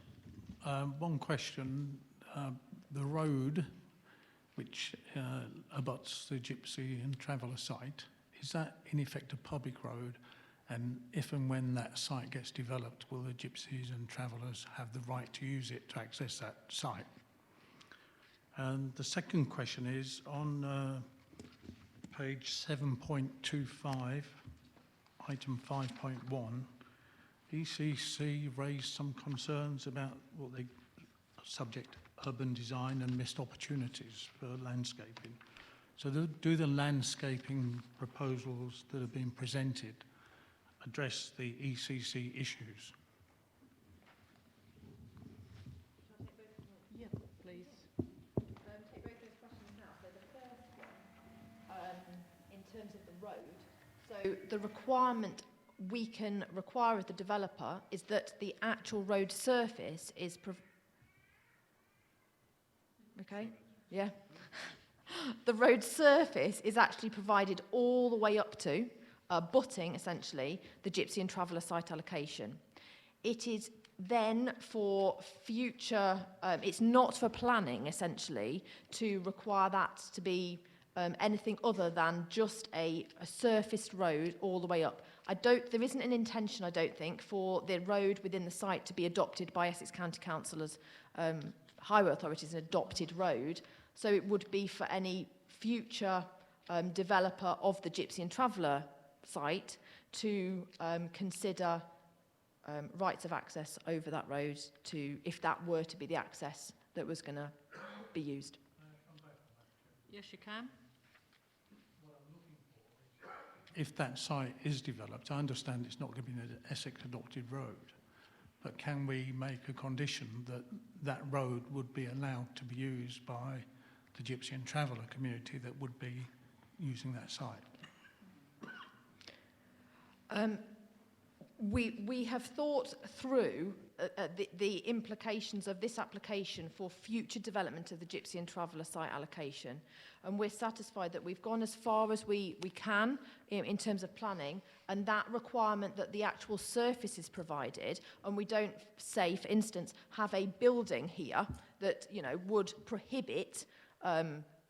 One question. The road which abuts the Gypsy and Traveller site, is that in effect a public road? And if and when that site gets developed, will the Gypsies and Travellers have the right to use it to access that site? And the second question is on page 7.25, item 5.1, ECC raised some concerns about what they subject urban design and missed opportunities for landscaping. So do the landscaping proposals that have been presented address the ECC issues? Yeah, please. Take both those questions now. So the first one, in terms of the road, so the requirement we can require of the developer is that the actual road surface is okay, yeah. The road surface is actually provided all the way up to, abutting essentially, the Gypsy and Traveller site allocation. It is then for future, it's not for planning essentially to require that to be anything other than just a surfaced road all the way up. There isn't an intention, I don't think, for the road within the site to be adopted by Essex County Council as highway authorities, an adopted road. So it would be for any future developer of the Gypsy and Traveller site to consider rights of access over that road to, if that were to be the access that was going to be used. Yes, you can. If that site is developed, I understand it's not going to be an Essex adopted road, but can we make a condition that that road would be allowed to be used by the Gypsy and Traveller community that would be using that site? We have thought through the implications of this application for future development of the Gypsy and Traveller site allocation, and we're satisfied that we've gone as far as we can in terms of planning, and that requirement that the actual surface is provided, and we don't, say, for instance, have a building here that, you know, would prohibit a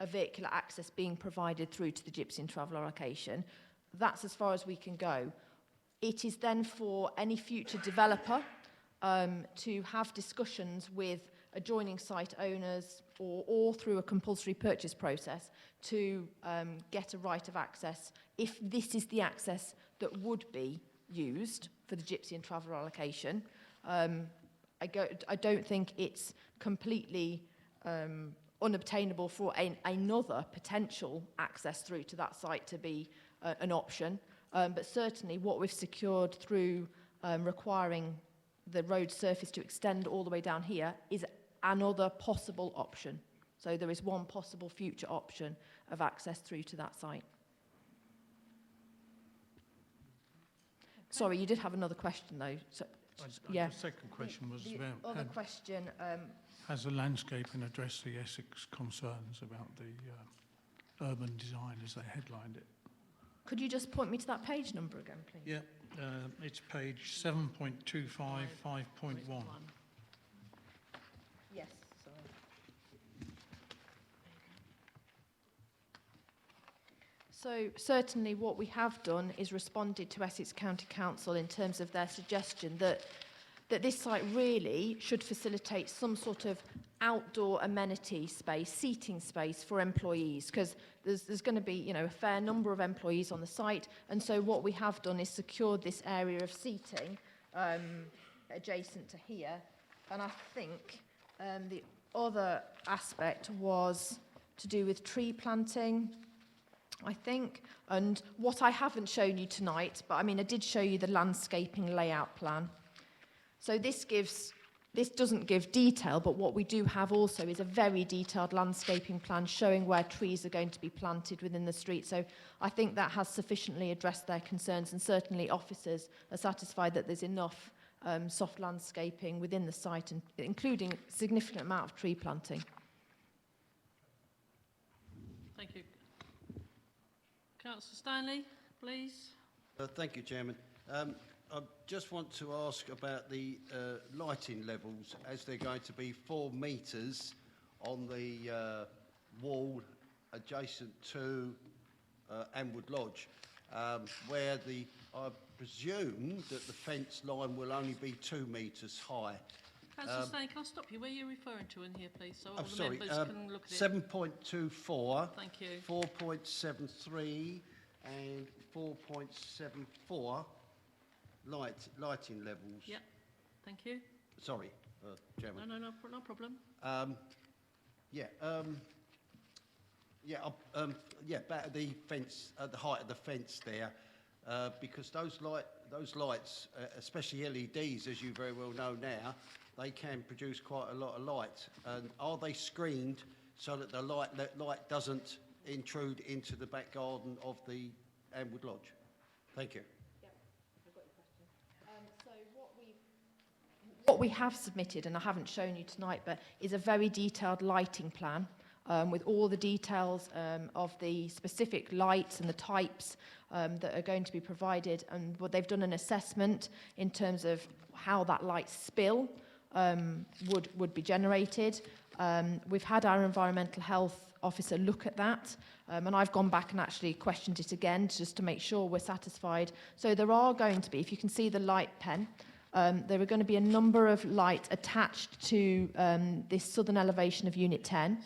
vehicular access being provided through to the Gypsy and Traveller allocation. That's as far as we can go. It is then for any future developer to have discussions with adjoining site owners or through a compulsory purchase process to get a right of access if this is the access that would be used for the Gypsy and Traveller allocation. I don't think it's completely unobtainable for another potential access through to that site to be an option. But certainly what we've secured through requiring the road surface to extend all the way down here is another possible option. So there is one possible future option of access through to that site. Sorry, you did have another question though. So, yeah. The second question was the about other question. has the landscaping addressed the Essex concerns about the urban design as they headlined it? Could you just point me to that page number again, please? Yeah, it's page 7.25, 5.1. Yes, sorry. So certainly what we have done is responded to Essex County Council in terms of their suggestion that this site really should facilitate some sort of outdoor amenity space, seating space for employees, because there's going to be, you know, a fair number of employees on the site, and so what we have done is secured this area of seating adjacent to here. And I think the other aspect was to do with tree planting, I think, and what I haven't shown you tonight, but I mean I did show you the landscaping layout plan. So this doesn't give detail, but what we do have also is a very detailed landscaping plan showing where trees are going to be planted within the street. So I think that has sufficiently addressed their concerns, and certainly officers are satisfied that there's enough soft landscaping within the site, and including a significant amount of tree planting. Thank you. Councillor Stanley, please. Thank you, Chairman. I just want to ask about the lighting levels, as they're going to be 4 metres on the wall adjacent to Andwood Lodge, where I presume that the fence line will only be 2 metres high. Councillor Stanley, can I stop you? Where are you referring to in here, please, so all the sorry, members can look at it? 7.24, Thank you. 4.73 and 4.74 lighting levels. Yeah, thank you. Sorry, Chairman. No problem. About the fence, the height of the fence there, because those lights, especially LEDs, as you very well know now, they can produce quite a lot of light. And are they screened so that the light doesn't intrude into the back garden of the Andwood Lodge? Thank you. What we have submitted, and I haven't shown you tonight, but is a very detailed lighting plan with all the details of the specific lights and the types that are going to be provided, and what they've done an assessment in terms of how that light spill would be generated. We've had our environmental health officer look at that, and I've gone back and actually questioned it again just to make sure we're satisfied. So there are going to be, if you can see the light pen, there are going to be a number of lights attached to this southern elevation of Unit 10,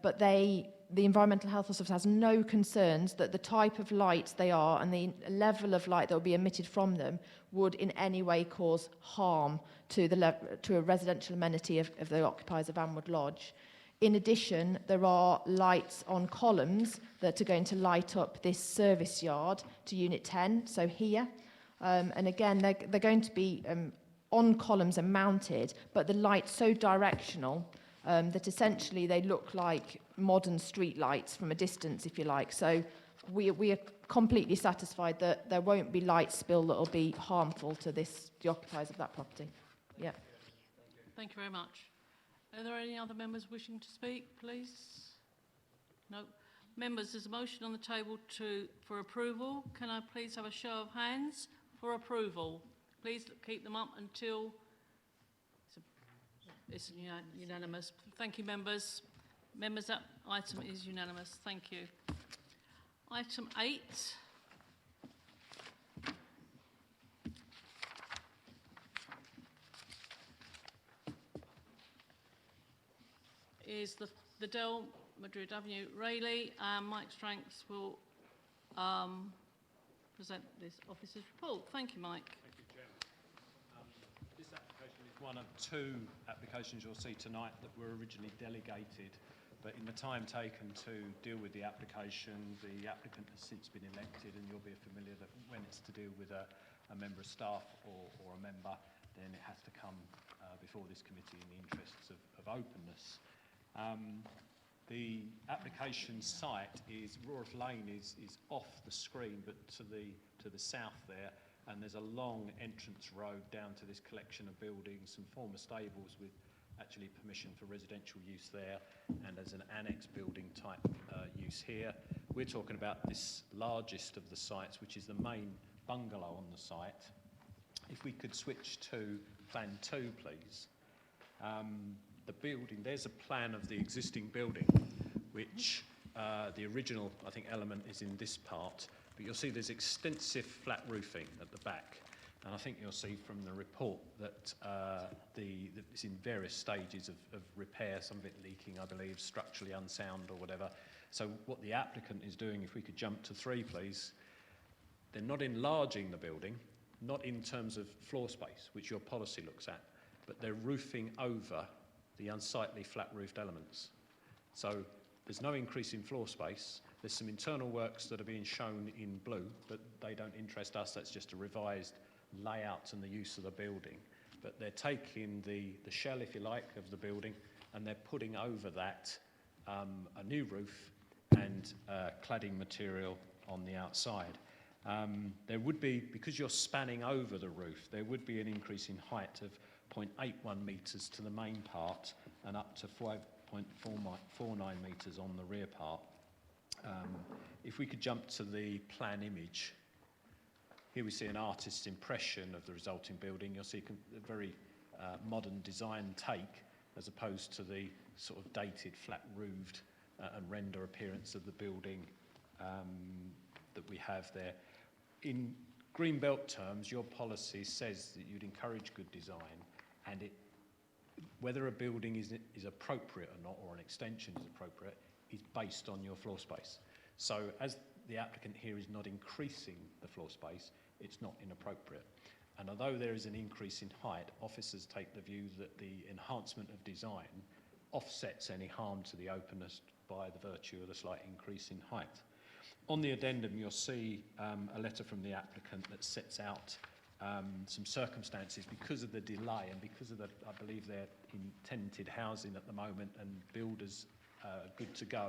but the environmental health officer has no concerns that the type of lights they are and the level of light that will be emitted from them would in any way cause harm to a residential amenity of the occupiers of Andwood Lodge. In addition, there are lights on columns that are going to light up this service yard to Unit 10, so here. And again, they're going to be on columns and mounted, but the light's so directional that essentially they look like modern street lights from a distance, if you like. So we are completely satisfied that there won't be light spill that will be harmful to the occupiers of that property. Yeah. Thank you very much. Are there any other members wishing to speak, please? No. Members, there's a motion on the table for approval. Can I please have a show of hands for approval? Please keep them up until it's unanimous. Thank you, members. Members, that item is unanimous. Thank you. Item 8. Is the Dell Madrid Avenue Rayleigh. Mike Stranks will present this officer's report. Thank you, Mike. Thank you, Chairman. This application is one of 2 applications you'll see tonight that were originally delegated, but in the time taken to deal with the application, the applicant has since been elected, and you'll be familiar that when it's to deal with a member of staff or a member, then it has to come before this committee in the interests of openness. The application site is Rorath Lane is off the screen, but to the south there, and there's a long entrance road down to this collection of buildings, some former stables with actually permission for residential use there, and as an annex building type use here. We're talking about this largest of the sites, which is the main bungalow on the site. If we could switch to Plan 2, please. The building, there's a plan of the existing building, which the original, I think, element is in this part, but you'll see there's extensive flat roofing at the back, and I think you'll see from the report that it's in various stages of repair, some of it leaking, I believe, structurally unsound or whatever. So what the applicant is doing, if we could jump to 3, please, they're not enlarging the building, not in terms of floor space, which your policy looks at, but they're roofing over the unsightly flat-roofed elements. So there's no increase in floor space. There's some internal works that are being shown in blue, but they don't interest us. That's just a revised layout and the use of the building. But they're taking the shell, if you like, of the building, and they're putting over that a new roof and cladding material on the outside. There would be, because you're spanning over the roof, there would be an increase in height of 0.81 metres to the main part and up to 5.49 metres on the rear part. If we could jump to the plan image, here we see an artist's impression of the resulting building. You'll see a very modern design take as opposed to the sort of dated flat-roofed and render appearance of the building that we have there. In Greenbelt terms, your policy says that you'd encourage good design, and whether a building is appropriate or not, or an extension is appropriate, is based on your floor space. So as the applicant here is not increasing the floor space, it's not inappropriate. And although there is an increase in height, officers take the view that the enhancement of design offsets any harm to the openness by the virtue of the slight increase in height. On the addendum, you'll see a letter from the applicant that sets out some circumstances because of the delay and because of the, I believe they're in tenanted housing at the moment and builders good to go.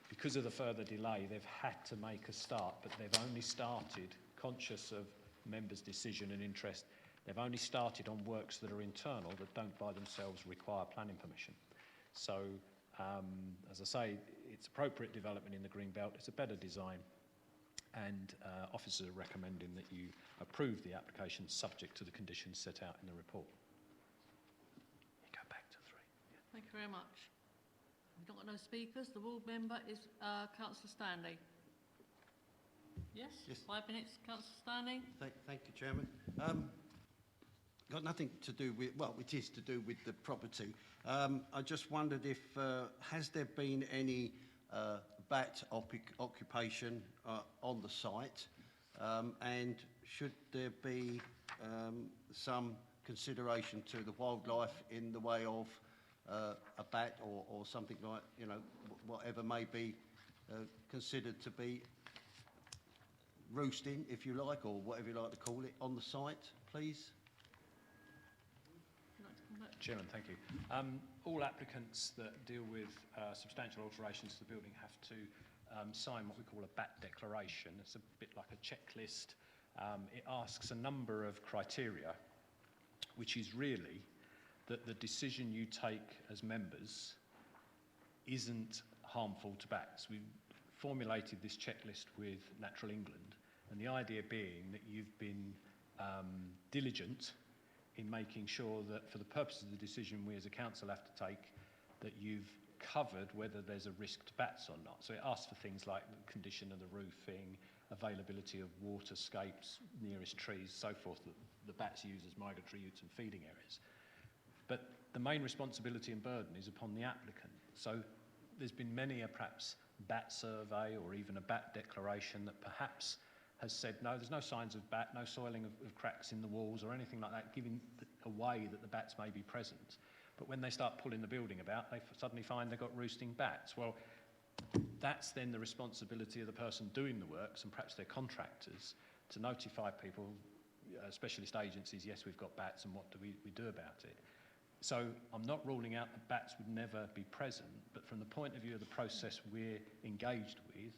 Because of the further delay, they've had to make a start, but they've only started, conscious of members' decision and interest, they've only started on works that are internal that don't by themselves require planning permission. So, as I say, it's appropriate development in the green belt, it's a better design, and officers are recommending that you approve the application subject to the conditions set out in the report. You go back to 3. Yeah. Thank you very much. We've got no speakers. The ward member is Councillor Stanley. Yes? 5 minutes, Councillor Stanley. Thank you, Chairman. Got nothing to do with, well, it is to do with the property. I just wondered if, has there been any bat occupation on the site, and should there be some consideration to the wildlife in the way of a bat or something like, you know, whatever may be considered to be roosting, if you like, or whatever you like to call it, on the site, please? Chairman, thank you. All applicants that deal with substantial alterations to the building have to sign what we call a BAT declaration. It's a bit like a checklist. It asks a number of criteria, which is really that the decision you take as members isn't harmful to bats. We formulated this checklist with Natural England, and the idea being that you've been diligent in making sure that for the purpose of the decision we as a council have to take, that you've covered whether there's a risk to bats or not. So it asks for things like the condition of the roofing, availability of waterscapes, nearest trees, so forth, that the bats use as migratory routes and feeding areas. But the main responsibility and burden is upon the applicant. So there's been many a perhaps bat survey or even a bat declaration that perhaps has said, no, there's no signs of bat, no soiling of cracks in the walls or anything like that, giving away that the bats may be present. But when they start pulling the building about, they suddenly find they've got roosting bats. Well, that's then the responsibility of the person doing the works and perhaps their contractors to notify people, specialist agencies, yes, we've got bats, and what do we do about it? So I'm not ruling out that bats would never be present, but from the point of view of the process we're engaged with,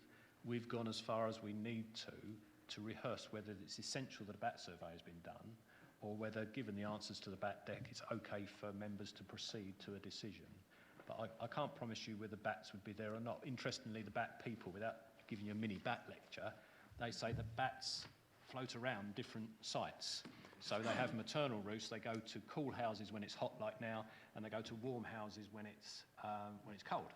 we've gone as far as we need to rehearse whether it's essential that a bat survey has been done, or whether, given the answers to the bat deck, it's okay for members to proceed to a decision. But I can't promise you whether bats would be there or not. Interestingly, the bat people, without giving you a mini bat lecture, they say that bats float around different sites. So they have maternal roosts, they go to cool houses when it's hot like now, and they go to warm houses when it's cold.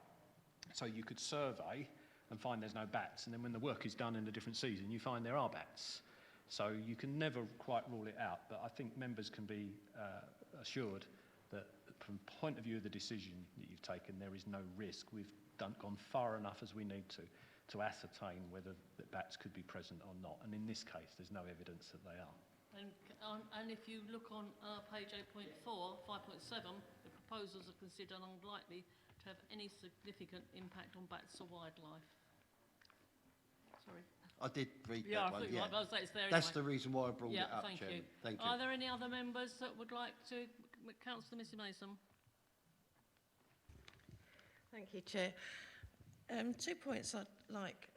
So you could survey and find there's no bats, and then when the work is done in a different season, you find there are bats. So you can never quite rule it out, but I think members can be assured that from the point of view of the decision that you've taken, there is no risk. We've gone far enough as we need to ascertain whether the bats could be present or not, and in this case, there's no evidence that they are. And if you look on page 8.4, 5.7, the proposals are considered unlikely to have any significant impact on bats or wildlife. Sorry. I did read Yeah, that one. I thought you might be able to say it's there That's anyway. the reason why I brought Yeah, it up, thank Chairman. you. Thank you. Are there any other members that would like to? Councillor Missy Mason. Thank you, Chair. 2 points I'd like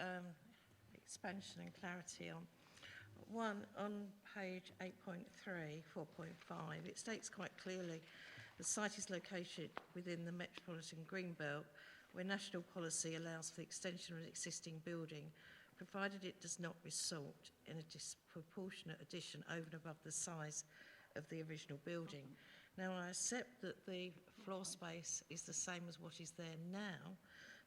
expansion and clarity on. One, on page 8.3, 4.5, it states quite clearly the site is located within the Metropolitan Greenbelt, where national policy allows for the extension of an existing building, provided it does not result in a disproportionate addition over and above the size of the original building. Now, I accept that the floor space is the same as what is there now,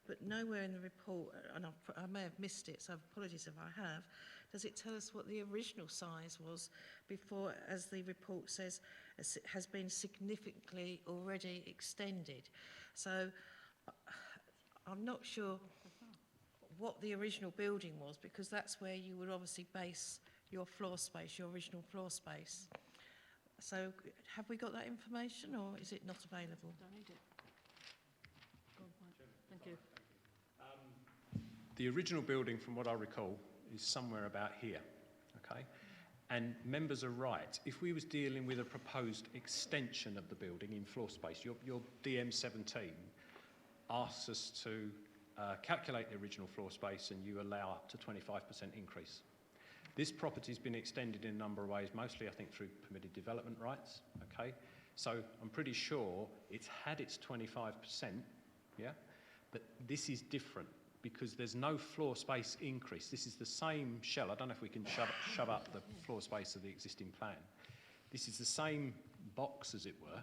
but nowhere in the report, and I may have missed it, so apologies if I have, does it tell us what the original size was before, as the report says, has been significantly already extended. So I'm not sure what the original building was, because that's where you would obviously base your floor space, your original floor space. So have we got that information, or is it not available? Don't need it. Thank you. The original building, from what I recall, is somewhere about here, okay? And members are right. If we was dealing with a proposed extension of the building in floor space, your DM17 asks us to calculate the original floor space, and you allow up to 25% increase. This property's been extended in a number of ways, mostly I think through permitted development rights, okay? So I'm pretty sure it's had its 25%, yeah? But this is different because there's no floor space increase. This is the same shell. I don't know if we can shove up the floor space of the existing plan. This is the same box, as it were,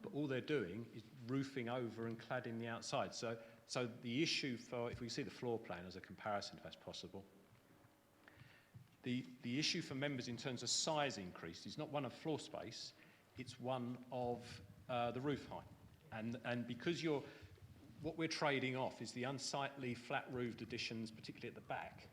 but all they're doing is roofing over and cladding the outside. So the issue for, if we see the floor plan as a comparison, if that's possible, the issue for members in terms of size increase is not one of floor space, it's one of the roof height. And because what we're trading off is the unsightly flat-roofed additions, particularly at the back,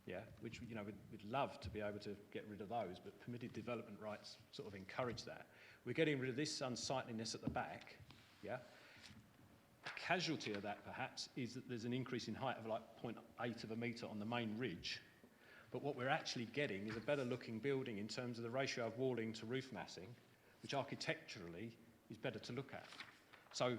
yeah, which, you know, we'd love to be able to get rid of those, but permitted development rights sort of encourage that. We're getting rid of this unsightliness at the back, yeah. A casualty of that, perhaps, is that there's an increase in height of like 0.8 of a metre on the main ridge, but what we're actually getting is a better-looking building in terms of the ratio of walling to roof massing, which architecturally is better to look at. So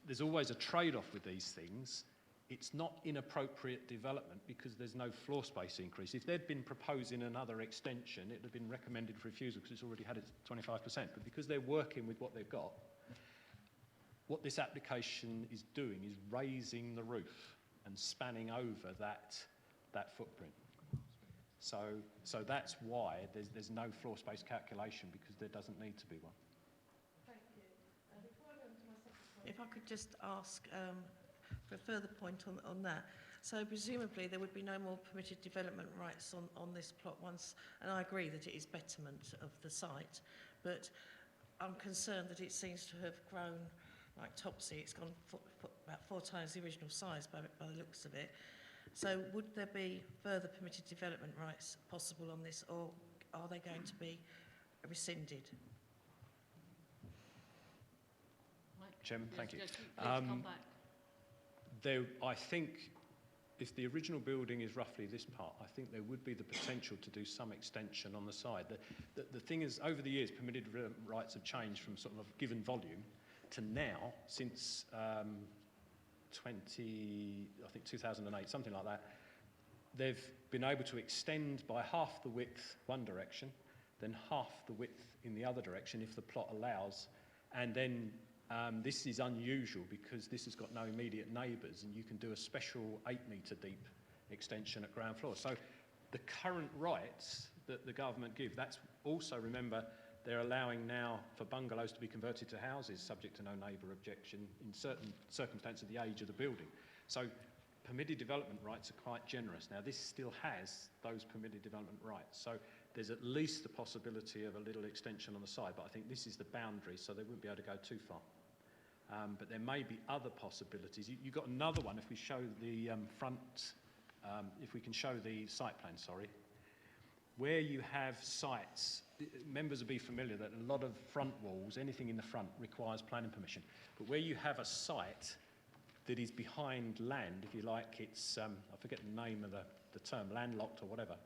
there's always a trade-off with these things. It's not inappropriate development because there's no floor space increase. If they'd been proposing another extension, it would have been recommended for refusal because it's already had its 25%. But because they're working with what they've got, what this application is doing is raising the roof and spanning over that footprint. So that's why there's no floor space calculation, because there doesn't need to be one. Thank you. Before I go on to my second point, if I could just ask for a further point on that. So presumably there would be no more permitted development rights on this plot once, and I agree that it is betterment of the site, but I'm concerned that it seems to have grown like Topsy. It's gone about 4 times the original size by the looks of it. So would there be further permitted development rights possible on this, or are they going to be rescinded? Chairman, thank you. Yes, please come back. I think if the original building is roughly this part, I think there would be the potential to do some extension on the side. The thing is, over the years, permitted development rights have changed from sort of a given volume to now, since 2008, something like that. They've been able to extend by half the width one direction, then half the width in the other direction if the plot allows, and then this is unusual because this has got no immediate neighbours, and you can do a special 8-metre deep extension at ground floor. So the current rights that the government give, that's also, remember, they're allowing now for bungalows to be converted to houses subject to no neighbour objection in certain circumstances of the age of the building. So permitted development rights are quite generous. Now this still has those permitted development rights. So there's at least the possibility of a little extension on the side, but I think this is the boundary, so they wouldn't be able to go too far. But there may be other possibilities. You've got another one, if we show the if we can show the site plan, sorry. Where you have sites, members will be familiar that a lot of front walls, anything in the front, requires planning permission. But where you have a site that is behind land, if you like, it's, I forget the name of the term, landlocked or whatever,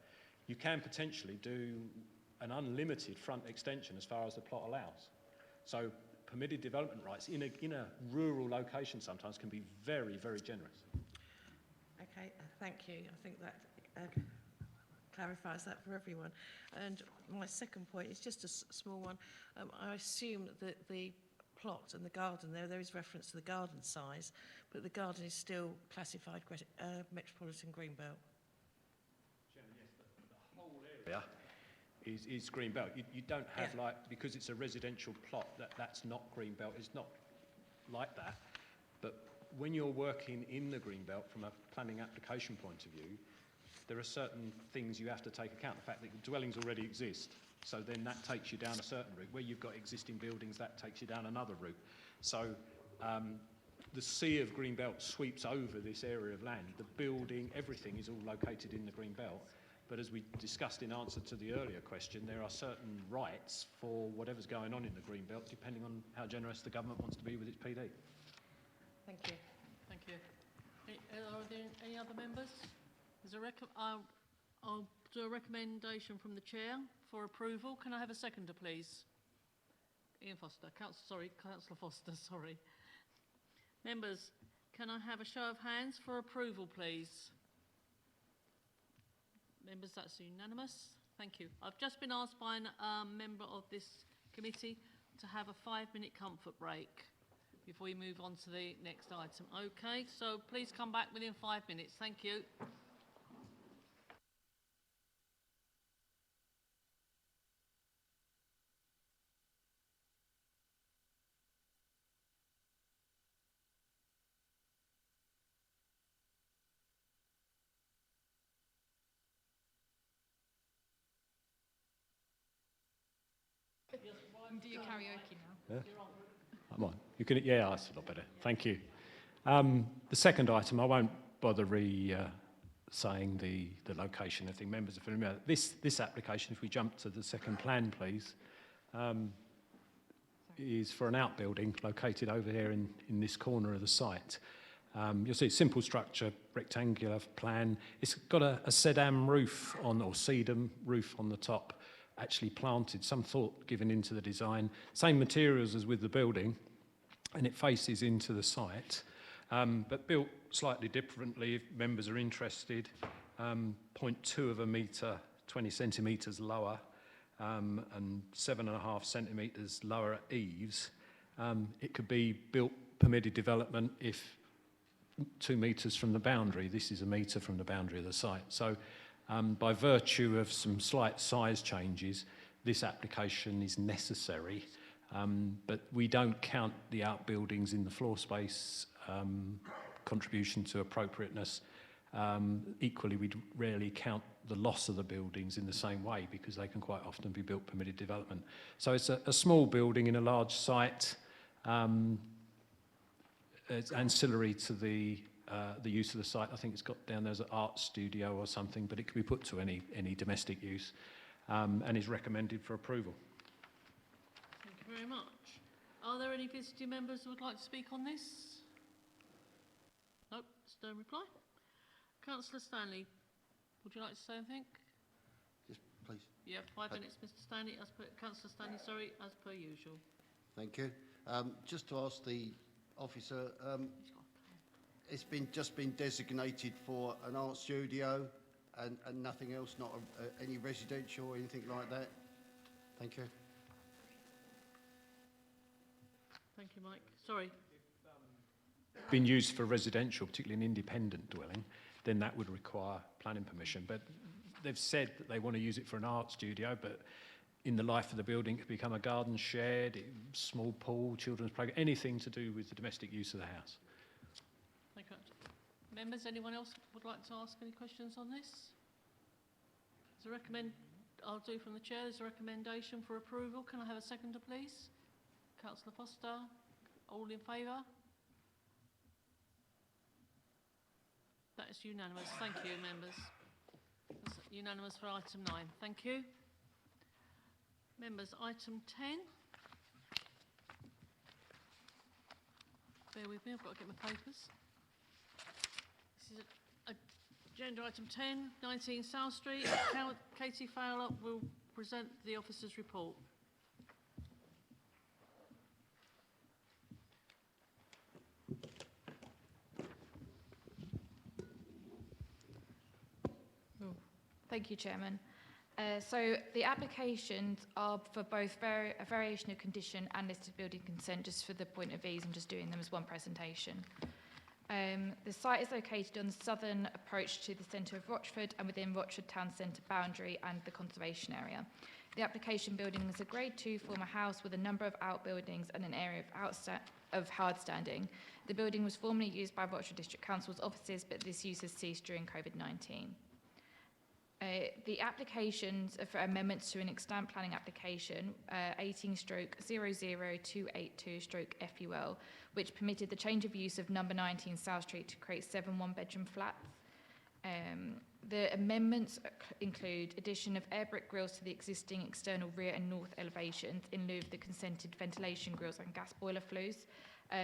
you can potentially do an unlimited front extension as far as the plot allows. So permitted development rights in a rural location sometimes can be very, very generous. Okay, thank you. I think that clarifies that for everyone. And my second point is just a small one. I assume that the plot and the garden there is reference to the garden size, but the garden is still classified metropolitan greenbelt. Chairman, yes, the whole area is greenbelt. You don't have because it's a residential plot, that's not greenbelt. It's not like that. But when you're working in the greenbelt from a planning application point of view, there are certain things you have to take account. The fact that the dwellings already exist, so then that takes you down a certain route. Where you've got existing buildings, that takes you down another route. So the sea of greenbelt sweeps over this area of land. The building, everything is all located in the greenbelt. But as we discussed in answer to the earlier question, there are certain rights for whatever's going on in the greenbelt, depending on how generous the government wants to be with its PD. Thank you. Thank you. Are there any other members? I'll do a recommendation from the chair for approval. Can I have a seconder, please? Ian Foster. Councillor Foster, sorry. Members, can I have a show of hands for approval, please? Members, that's unanimous. Thank you. I've just been asked by a member of this committee to have a 5-minute comfort break before we move on to the next item. Okay, so please come back within 5 minutes. Thank you. Do your karaoke now. Yeah? I'm on. You can, yeah, that's a lot better. Thank you. The second item, I won't bother saying the location. I think members are familiar. This application, if we jump to the second plan, please, is for an outbuilding located over here in this corner of the site. You'll see simple structure, rectangular plan. It's got a sedum roof or sedum roof on the top. actually planted, some thought given into the design, same materials as with the building, and it faces into the site, but built slightly differently if members are interested. 0.2 of a metre, 20 centimetres lower, and 7.5 centimetres lower at eaves. It could be built permitted development if 2 metres from the boundary. This is a metre from the boundary of the site. So by virtue of some slight size changes, this application is necessary, but we don't count the outbuildings in the floor space contribution to appropriateness. Equally, we rarely count the loss of the buildings in the same way because they can quite often be built permitted development. So it's a small building in a large site. It's ancillary to the use of the site. I think it's got down there as an art studio or something, but it can be put to any domestic use, and is recommended for approval. Thank you very much. Are there any visiting members who would like to speak on this? Nope, there's no reply. Councillor Stanley, would you like to say anything? Yes, please. Yeah, 5 minutes, Mr. Stanley. Councillor Stanley, sorry, as per usual. Thank you. Just to ask the officer, it's just been designated for an art studio and nothing else, not any residential or anything like that. Thank you. Thank you, Mike. Sorry. Been used for residential, particularly an independent dwelling, then that would require planning permission. But they've said that they want to use it for an art studio, but in the life of the building, it could become a garden shed, small pool, children's playground, anything to do with the domestic use of the house. Thank you. Members, anyone else would like to ask any questions on this? I'll do from the chair. There's a recommendation for approval. Can I have a seconder, please? Councillor Foster. All in favour? That is unanimous. Thank you, members. That's unanimous for item 9. Thank you. Members, item 10. Bear with me, I've got to get my papers. This is agenda item 10, 19 South Street. Katie Fowler will present the officer's report. Thank you, Chairman. So the applications are for both a variation of condition and listed building consent. Just for the point of ease, I'm just doing them as one presentation. The site is located on the southern approach to the centre of Rochford and within Rochford Town Centre boundary and the conservation area. The application building is a Grade 2 former house with a number of outbuildings and an area of hard standing. The building was formerly used by Rochford District Council's offices, but this use has ceased during COVID-19. The applications are for amendments to an extant planning application 18/00282/FUL, which permitted the change of use of number 19 South Street to create 7 one-bedroom flats. The amendments include addition of air brick grills to the existing external rear and north elevations in lieu of the consented ventilation grills and gas boiler flues.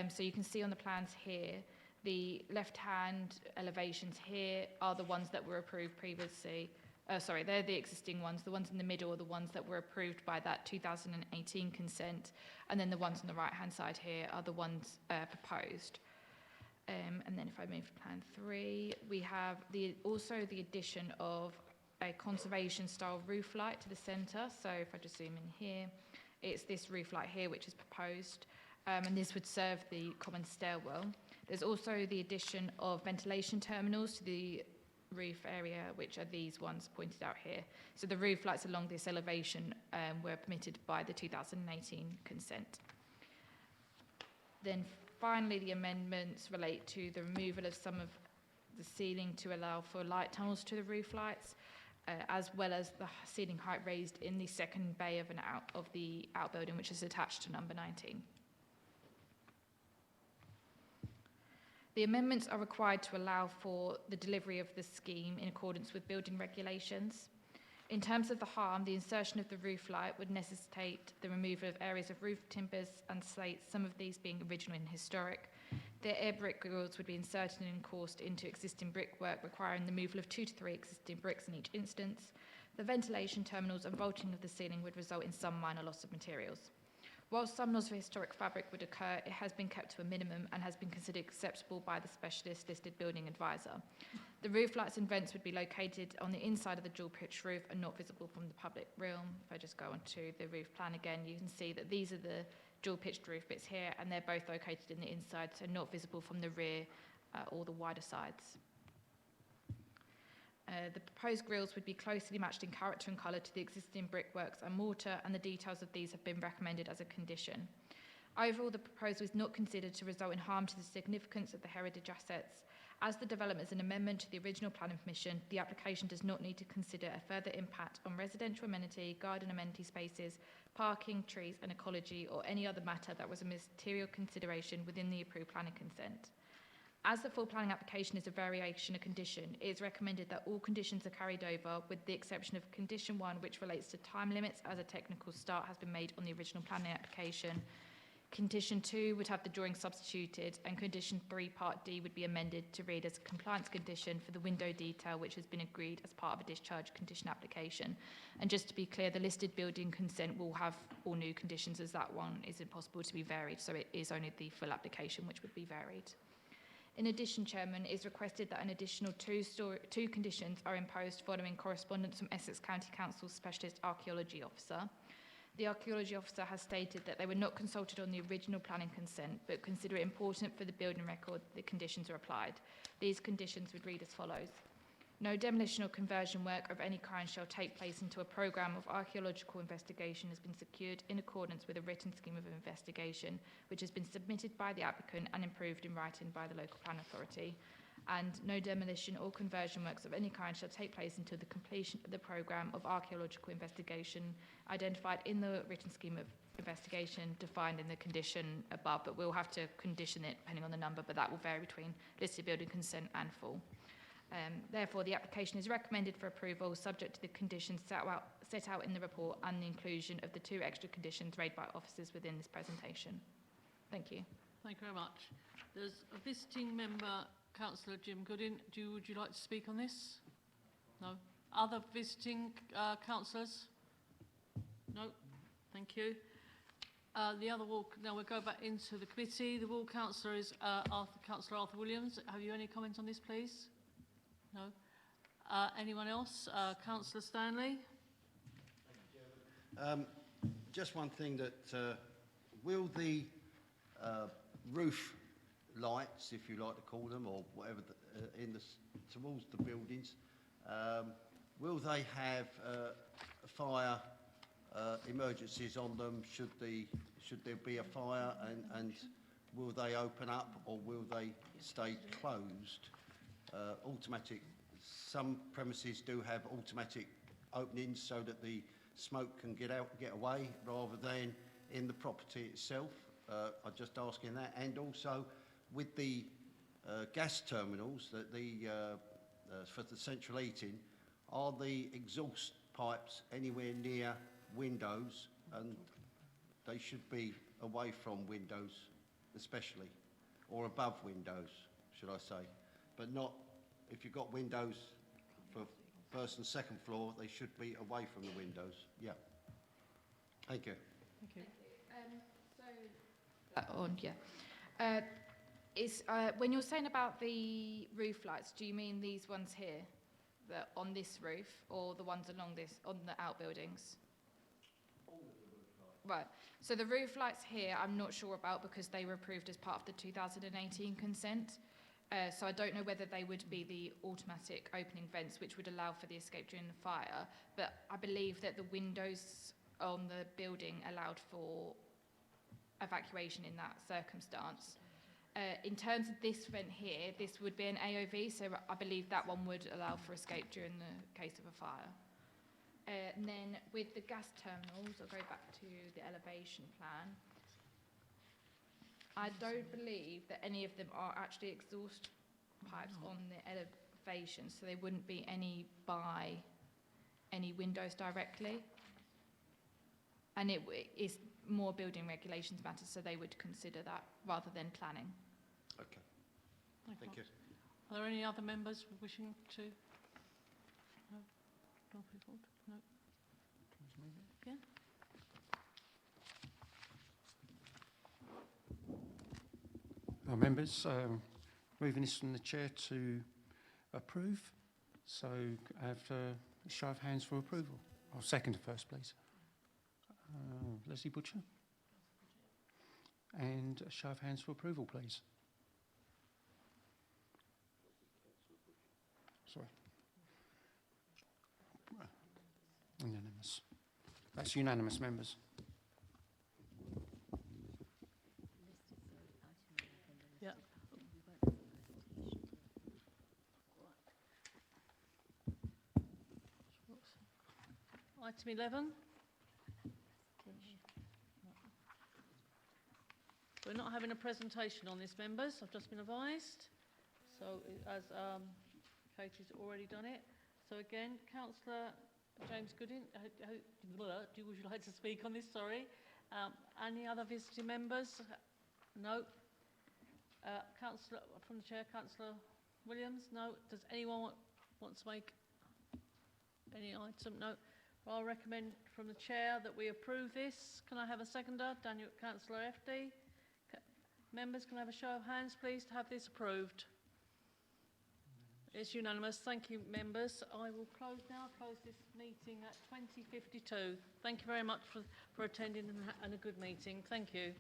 So you can see on the plans here, the left-hand elevations here are the ones that were approved previously. Sorry, they're the existing ones. The ones in the middle are the ones that were approved by that 2018 consent. And then the ones on the right-hand side here are the ones proposed. And then if I move to Plan 3, we have also the addition of a conservation-style roof light to the centre. So if I just zoom in here, it's this roof light here which is proposed. And this would serve the common stairwell. There's also the addition of ventilation terminals to the roof area, which are these ones pointed out here. So the roof lights along this elevation were permitted by the 2018 consent. Then finally, the amendments relate to the removal of some of the ceiling to allow for light tunnels to the roof lights, as well as the ceiling height raised in the second bay of the outbuilding, which is attached to number 19. The amendments are required to allow for the delivery of the scheme in accordance with building regulations. In terms of the harm, the insertion of the roof light would necessitate the removal of areas of roof timbers and slates, some of these being original and historic. The air brick grills would be inserted and coursed into existing brickwork, requiring the removal of 2 to 3 existing bricks in each instance. The ventilation terminals and vaulting of the ceiling would result in some minor loss of materials. Whilst some loss of historic fabric would occur, it has been kept to a minimum and has been considered acceptable by the specialist listed building advisor. The roof lights and vents would be located on the inside of the dual pitch roof and not visible from the public realm. If I just go on to the roof plan again, you can see that these are the dual pitched roof bits here, and they're both located in the inside, so not visible from the rear or the wider sides. The proposed grilles would be closely matched in character and colour to the existing brickworks and mortar, and the details of these have been recommended as a condition. Overall, the proposal is not considered to result in harm to the significance of the heritage assets. As the development is an amendment to the original planning permission, the application does not need to consider a further impact on residential amenity, garden amenity spaces, parking, trees and ecology, or any other matter that was a material consideration within the approved planning consent. As the full planning application is a variation of condition, it is recommended that all conditions are carried over, with the exception of condition 1, which relates to time limits, as a technical start has been made on the original planning application. Condition 2 would have the drawing substituted, and condition 3, part D, would be amended to read as a compliance condition for the window detail, which has been agreed as part of a discharge condition application. And just to be clear, the listed building consent will have all new conditions, as that one isn't possible to be varied, so it is only the full application which would be varied. In addition, Chairman, it is requested that an additional two conditions are imposed following correspondence from Essex County Council's Specialist Archaeology Officer. The Archaeology Officer has stated that they were not consulted on the original planning consent, but consider it important for the building record that the conditions are applied. These conditions would read as follows. No demolition or conversion work of any kind shall take place until a programme of archaeological investigation has been secured in accordance with a written scheme of investigation, which has been submitted by the applicant and approved in writing by the local plan authority. And no demolition or conversion works of any kind shall take place until the completion of the programme of archaeological investigation identified in the written scheme of investigation defined in the condition above, but we'll have to condition it depending on the number, but that will vary between listed building consent and full. Therefore, the application is recommended for approval subject to the conditions set out in the report and the inclusion of the two extra conditions raised by officers within this presentation. Thank you. Thank you very much. There's a visiting member, Councillor Jim Goodin. Would you like to speak on this? No? Other visiting councillors? No? Thank you. The other ward, now we'll go back into the committee. The ward councillor is Councillor Arthur Williams. Have you any comments on this, please? No? Anyone else? Councillor Stanley? Just one thing that, will the roof lights, if you like to call them, or whatever, towards the buildings, will they have fire emergencies on them should there be a fire, and will they open up or will they stay closed? Automatic, some premises do have automatic openings so that the smoke can get away rather than in the property itself. I'm just asking that. And also with the gas terminals, that for the central heating, are the exhaust pipes anywhere near windows? And they should be away from windows especially, or above windows, should I say. But not, if you've got windows for first and second floor, they should be away from the windows. Yeah. Thank you. Thank you. When you're saying about the roof lights, do you mean these ones here, that on this roof, or the ones along this, on the outbuildings? Right. So the roof lights here, I'm not sure about because they were approved as part of the 2018 consent. So I don't know whether they would be the automatic opening vents, which would allow for the escape during the fire. But I believe that the windows on the building allowed for evacuation in that circumstance. In terms of this vent here, this would be an AOV, so I believe that one would allow for escape during the case of a fire. And then with the gas terminals, I'll go back to the elevation plan. I don't believe that any of them are actually exhaust pipes on the elevation, so they wouldn't be any by any windows directly. And it is more building regulations matters, so they would consider that rather than planning. Okay. Thank you. Are there any other members wishing to? No? No. Yeah. Members, moving this from the chair to approve. So I have a show of hands for approval. I'll second first, please. Leslie Butcher. And a show of hands for approval, please. Sorry. Unanimous. That's unanimous, members. Yeah. Item 11. We're not having a presentation on this, members. I've just been advised. So, as Katie's already done it. So again, Councillor James Goodin, would you like to speak on this? Sorry. Any other visiting members? No. Councillor from the chair, Councillor Williams? No. Does anyone want to make any item? No. I'll recommend from the chair that we approve this. Can I have a seconder? Daniel, Councillor FD. Members, can I have a show of hands, please, to have this approved? It's unanimous. Thank you, members. I will close this meeting at 20:52. Thank you very much for attending and a good meeting. Thank you.